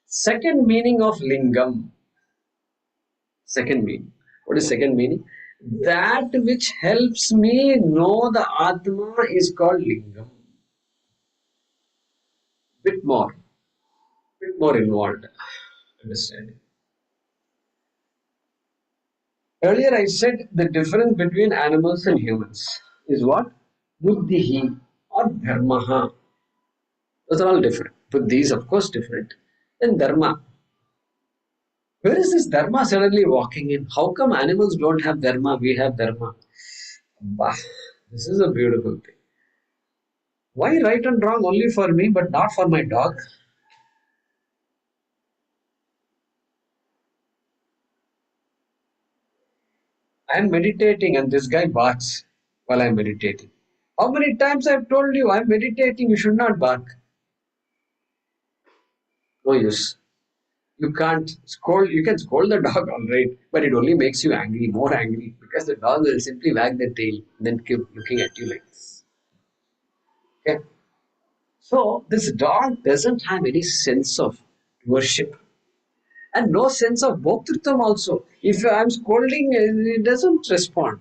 Second meaning of Lingam. Second meaning. What is second meaning? That which helps me know the Atma is called Lingam. Bit more involved understanding. Earlier I said the difference between animals and humans is what? Buddhihi or Dharmaha. Those are all different. Buddhi is of course different. Then Dharma. Where is this Dharma suddenly walking in? How come animals don't have Dharma? We have Dharma. Bah, this is a beautiful thing. Why right and wrong only for me but not for my dog? I am meditating and this guy barks while I am meditating. How many times I have told you I am meditating, you should not bark. No use. You can't scold, you can scold the dog, all right, but it only makes you angry, more angry, because the dog will simply wag the tail and then keep looking at you like this. Okay? So, this dog doesn't have any sense of worship and no sense of bhoktritam also. If I'm scolding, it doesn't respond.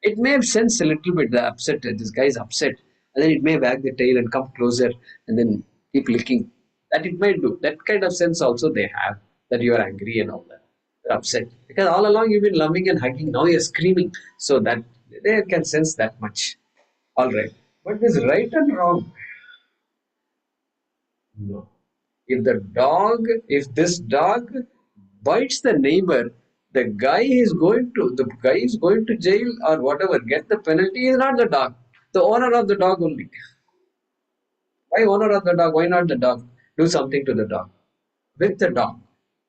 It may sense a little bit the upset, this guy is upset, and then it may wag the tail and come closer and then keep licking. That it might do. That kind of sense also they have, that you are angry and all that. You're upset. Because all along you've been loving and hugging, now you're screaming. So that they can sense that much. Alright. But this right and wrong. No. If this dog bites the neighbor, The guy is going to jail or whatever, get the penalty is not the dog, the owner of the dog only. Why owner of the dog? Why not the dog? Do something to the dog. With the dog.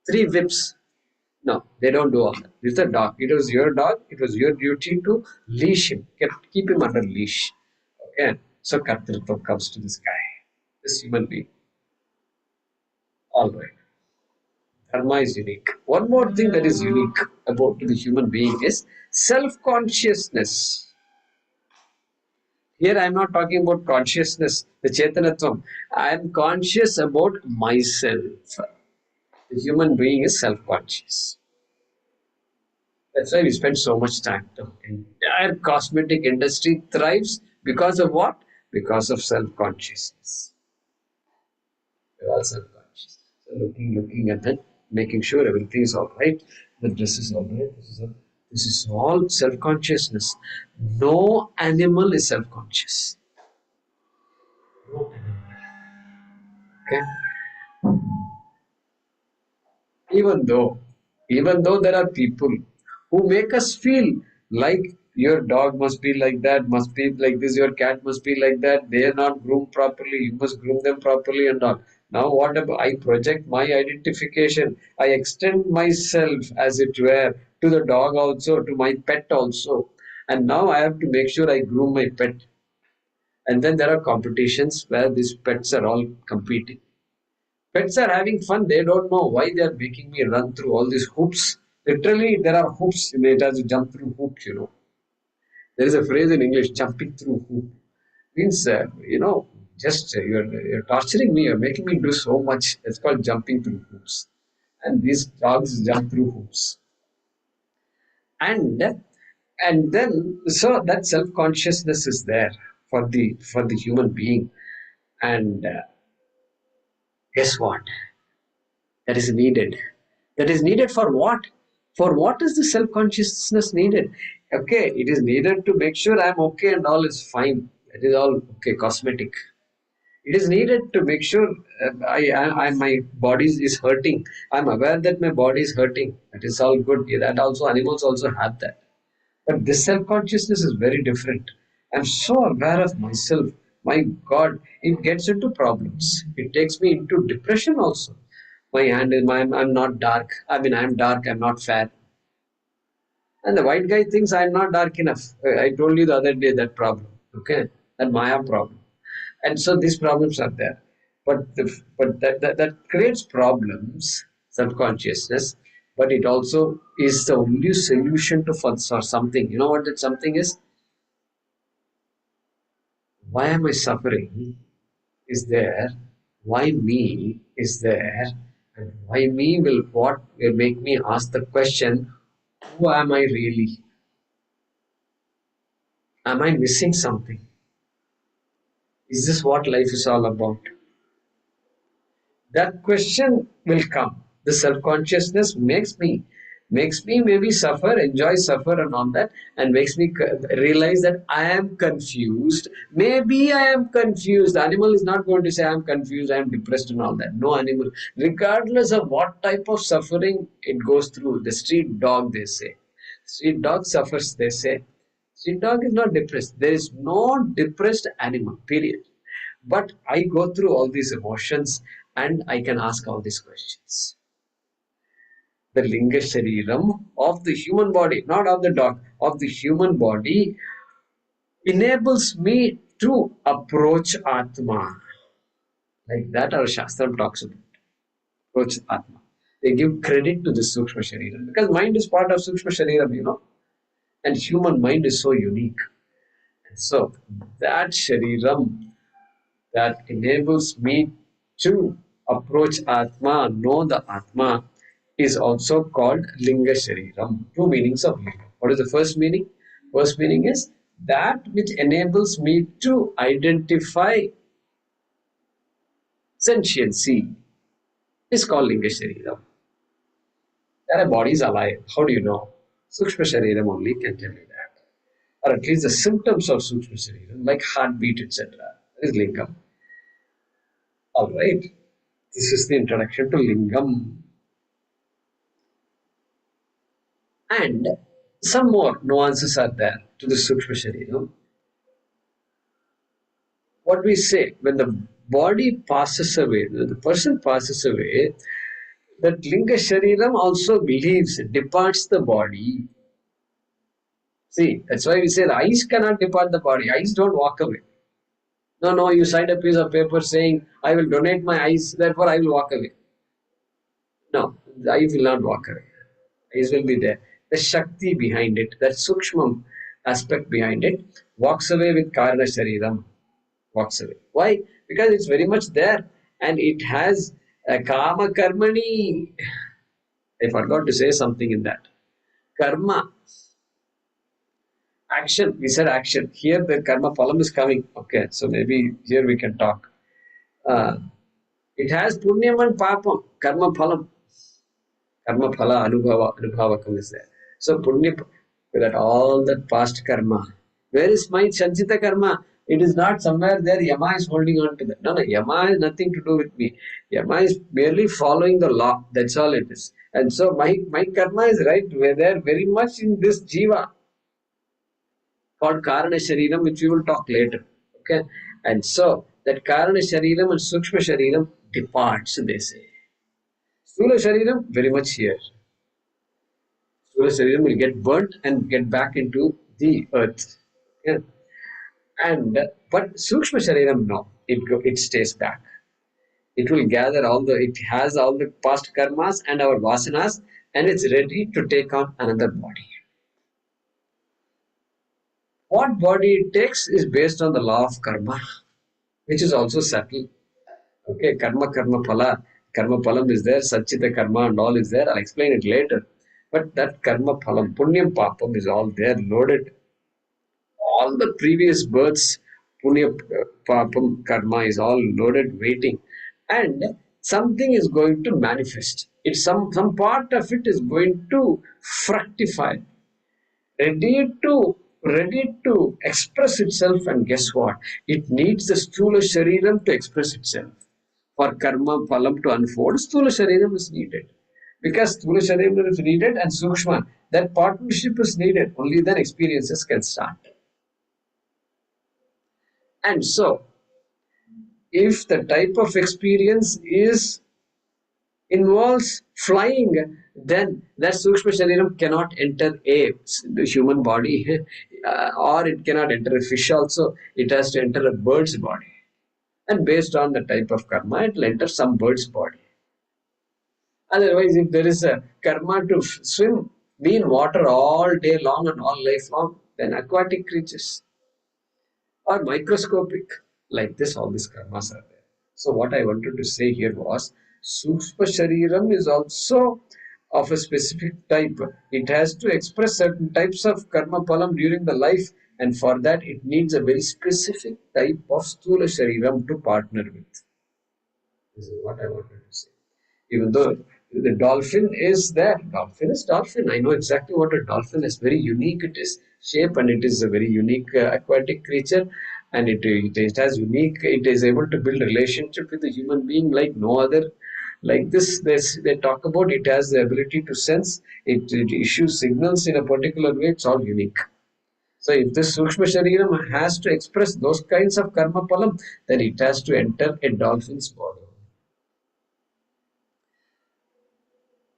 3 whips. No, they don't do all that. It's the dog. It was your dog. It was your duty to leash him. Keep him under leash. Okay. So Kartritva comes to this guy, this human being. All right. Dharma is unique. One more thing that is unique about the human being is self-consciousness. Here I am not talking about consciousness, the Chetanatvam. I am conscious about myself. The human being is self-conscious. That's why we spend so much time. The entire cosmetic industry thrives because of what? Because of self-consciousness. We're all self-conscious. So looking at that, making sure everything is all right, the dress is all right, this is all self-consciousness. No animal is self-conscious. No animal. Okay? Even though there are people who make us feel like your dog must be like that, must be like this, your cat must be like that, they are not groomed properly, you must groom them properly and all. Now what about I project my identification, I extend myself as it were to the dog also, to my pet also, and now I have to make sure I groom my pet. And then there are competitions where these pets are all competing. Pets are having fun. They don't know why they are making me run through all these hoops. Literally, there are hoops. It has to jump through hoops. There is a phrase in English, jumping through hoop. Means, just you're torturing me. You're making me do so much. It's called jumping through hoops. And these dogs jump through hoops. And then, so that self-consciousness is there for the human being. And guess what? That is needed. That is needed for what? For what is the self-consciousness needed? Okay, it is needed to make sure I'm okay and all is fine. It is all okay, cosmetic. It is needed to make sure my body is hurting. I'm aware that my body is hurting. That is all good. That also animals also have that. But this self-consciousness is very different. I'm so aware of myself. My God, it gets into problems. It takes me into depression also. My hand is I'm not dark. I mean, I'm dark. I'm not fair. And the white guy thinks I'm not dark enough. I told you the other day that problem. Okay, that Maya problem. And so these problems are there. But that creates problems, self-consciousness. But it also is the only solution to for something. You know what that something is? Why am I suffering? Is there? Why me is there? And why me what will make me ask the question, who am I really? Am I missing something? Is this what life is all about? That question will come. The self-consciousness makes me maybe suffer, enjoy suffer and all that, and makes me realize that I am confused. Maybe I am confused. The animal is not going to say I am confused, I am depressed and all that. No animal, regardless of what type of suffering it goes through. The street dog, they say, street dog suffers, they say. Street dog is not depressed. There is no depressed animal, period. But I go through all these emotions and I can ask all these questions. The linga shariram of the human body, not of the dog, of the human body, enables me to approach Atma. Like that our Shastram talks about. Approach Atma. They give credit to the Sukshma Shariram because mind is part of Sukshma Shariram. And human mind is so unique. So that Shariram that enables me to approach Atma, know the Atma, is also called Linga Shariram. Two meanings of Linga. What is the first meaning? First meaning is that which enables me to identify sentiency is called Linga Shariram. That a body is alive. How do you know? Sukshma Shariram only can tell you that. Or at least the symptoms of Sukshma Shariram, like heartbeat, etc. That is Lingam. Alright. This is the introduction to Lingam. And some more nuances are there to the Sukshma Shariram. What we say, when the body passes away, when the person passes away, that Linga Shariram also believes, departs the body. See, that's why we say the eyes cannot depart the body. Eyes don't walk away. No, no, you signed a piece of paper saying, I will donate my eyes, therefore I will walk away. No, the eyes will not walk away. Eyes will be there. The Shakti behind it, that Sukshmam aspect behind it, walks away with Karana Shariram. Walks away. Why? Because it's very much there and it has a Kama Karmani. I forgot to say something in that. Karma, action. We said action. Here the Karma Phalam is coming. Okay, so maybe here we can talk. Uh, it has Punyam and Papam, Karma Phalam. Karma Phala Anubhavakam is there. So Punya, that all that past karma. Where is my Sanchita karma? It is not somewhere there. Yama is holding on to that. No, no, Yama has nothing to do with me. Yama is merely following the law. That's all it is. And so my karma is right where there very much in this jiva called Karana Shariram, which we will talk later. Okay. And so that Karana Shariram and Sukshma Shariram departs, they say. Sthula Shariram, very much here. Sthula Shariram will get burnt and get back into the earth. Yeah. And but Sukshma Shariram, no, it stays back. It will gather it has all the past karmas and our vasanas, and it's ready to take on another body. What body it takes is based on the law of karma, which is also subtle. Okay, karma phala. Karma phalam is there, Satchita karma and all is there. I'll explain it later. But that karma phalam, punyam papam is all there, loaded. All the previous births, punya papam karma is all loaded, waiting. And something is going to manifest. It's some part of it is going to fructify, ready to express itself. And guess what? It needs the Sthula Shariram to express itself. For karma phalam to unfold, Sthula Shariram is needed. Because Sthula Shariram is needed and Sukshma, that partnership is needed. Only then experiences can start. And so, if the type of experience involves flying, then that Sukshma Shariram cannot enter the human body, or it cannot enter a fish also. It has to enter a bird's body. And based on the type of karma, it will enter some bird's body. Otherwise, if there is a karma to swim, be in water all day long and all life long, then aquatic creatures or microscopic. Like this, all these karmas are there. So what I wanted to say here was, Sukshma Shariram is also of a specific type. It has to express certain types of karma phalam during the life, and for that it needs a very specific type of Sthula Shariram to partner with. This is what I wanted to say. Even though the dolphin is there, dolphin is dolphin. I know exactly what a dolphin is. Very unique it is shape, and it is a very unique aquatic creature, and it has unique. It is able to build relationship with a human being like no other. Like this, they talk about it has the ability to sense. It issues signals in a particular way. It's all unique. So if this Sukshma Shariram has to express those kinds of karma palam, then it has to enter a dolphin's body.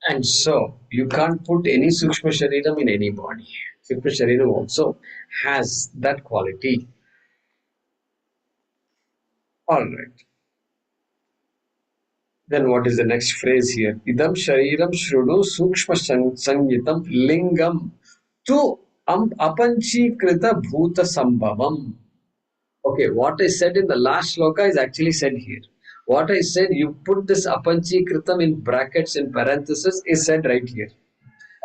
And so you can't put any Sukshma Shariram in any body. Sukshma Shariram also has that quality. Alright. Then what is the next phrase here? Idam Shariram Shrudu Sukshma Sangitam Lingam Tu Apanchikrita Bhuta Sambhavam. Okay, what I said in the last shloka is actually said here. What I said, you put this Apanchikritam in brackets, in parentheses, is said right here.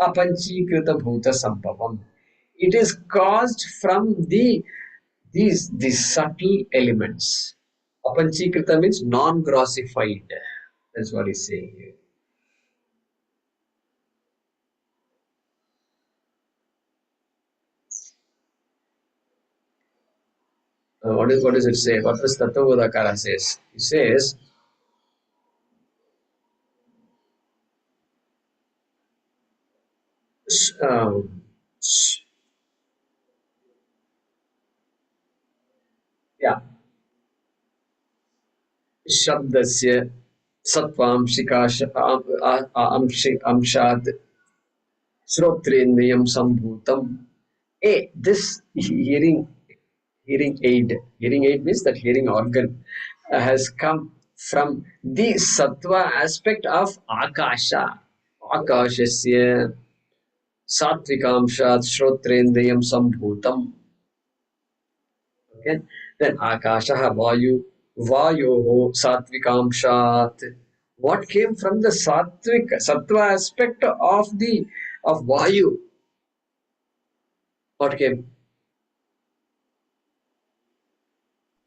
Apanchikrita bhuta sambhavam. It is caused from these subtle elements. Apanchikrita means non-grossified. That's what he's saying here. What does it say? What does Tattva says? He says, sh- yeah, शब्दस्य सत्वांशिकाश अंशात् श्रोत्रेन्द्रियं सम्भूतम्. This hearing aid means that hearing organ has come from the sattva aspect of akasha. Akashasya satvikamshat shrotrendriyam sambhutam. Okay, then akasha vayoho satvikamshat. What came from the sattva aspect of vayu? What came?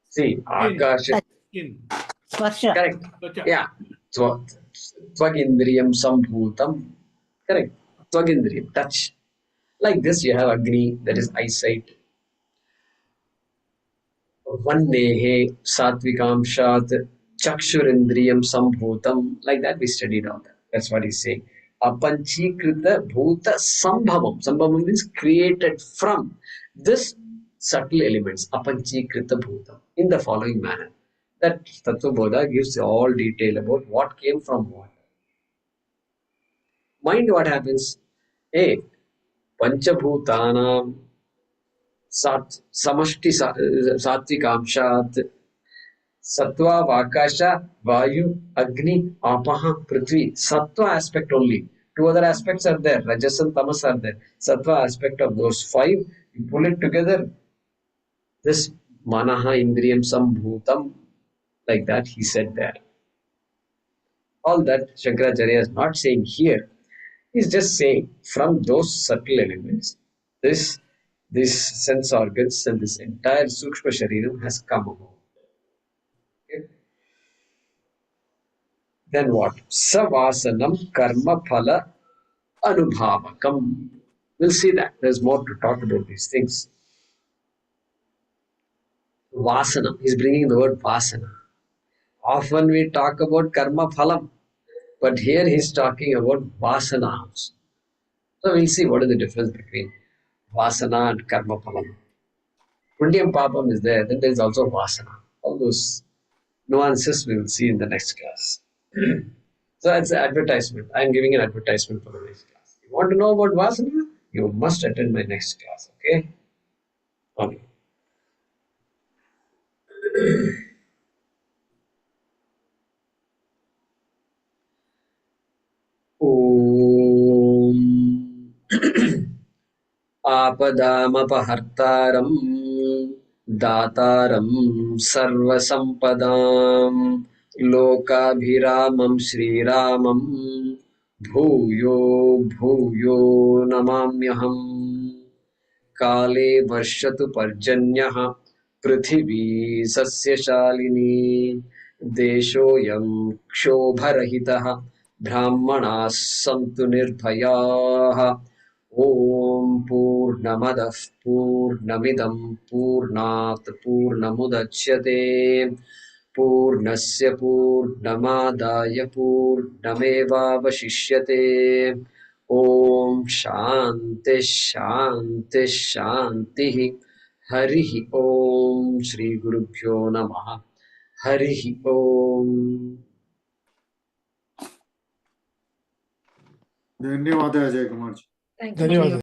See, akasha. Skin. Sparsha. Correct. Twacha. Yeah. Tvagindriyam sambhutam. Correct. Tvagindriyam, touch. Like this, you have Agni, that is eyesight. Vannehe satvikamshat chakshurindriyam sambhutam. Like that, we studied all that. That's what he's saying. Apanchikrita bhuta sambhavam. Sambhavam means created from this subtle elements. Apanchikrita bhutam. In the following manner. That Tattva Bodha gives all detail about what came from what. Mind what happens? Hey, Panchabhutanam samashti satvikamshat Sattva, Vakasha, Vayu, Agni, Apaha, Prithvi. Sattva aspect only. Two other aspects are there. Rajas and Tamas are there. Sattva aspect of those five. You pull it together. This Manaha Indriyam Sambhutam. Like that, he said there. All that Shankaracharya is not saying here. He's just saying from those subtle elements, this sense organs and this entire Sukshma Shariram has come about. Okay? Then what? Savasanam karma phala anubhavakam. We'll see that. There's more to talk about these things. Vasana. He's bringing the word vasana. Often we talk about karma phalam, but here he's talking about vasana. So we'll see what is the difference between vasana and karma phalam. Punyam papam is there, then there is also vasana. All those nuances we will see in the next class. So that's the advertisement. I'm giving an advertisement for the next class. You want to know about vasana? You must attend my next class. Okay? Okay. Om आपदामपहर्तारं दातारं सर्वसम्पदां लोकाभिरामं श्रीरामं भूयो भूयो नमाम्यहम् काले वर्षतु पर्जन्यः पृथिवी सस्यशालिनी देशोऽयं क्षोभरहितः ब्राह्मणाः सन्तु निर्भयाः ॐ पूर्णमदः पूर्णमिदं पूर्णात् पूर्णमुदच्यते पूर्णस्य पूर्णमादाय पूर्णमेवावशिष्यते ॐ शान्ति शान्ति शान्तिः हरिः ॐ श्रीगुरुभ्यो नमः हरिः ॐ धन्यवाद अजय कुमार जी. Thank you. ಧನ್ಯವಾದ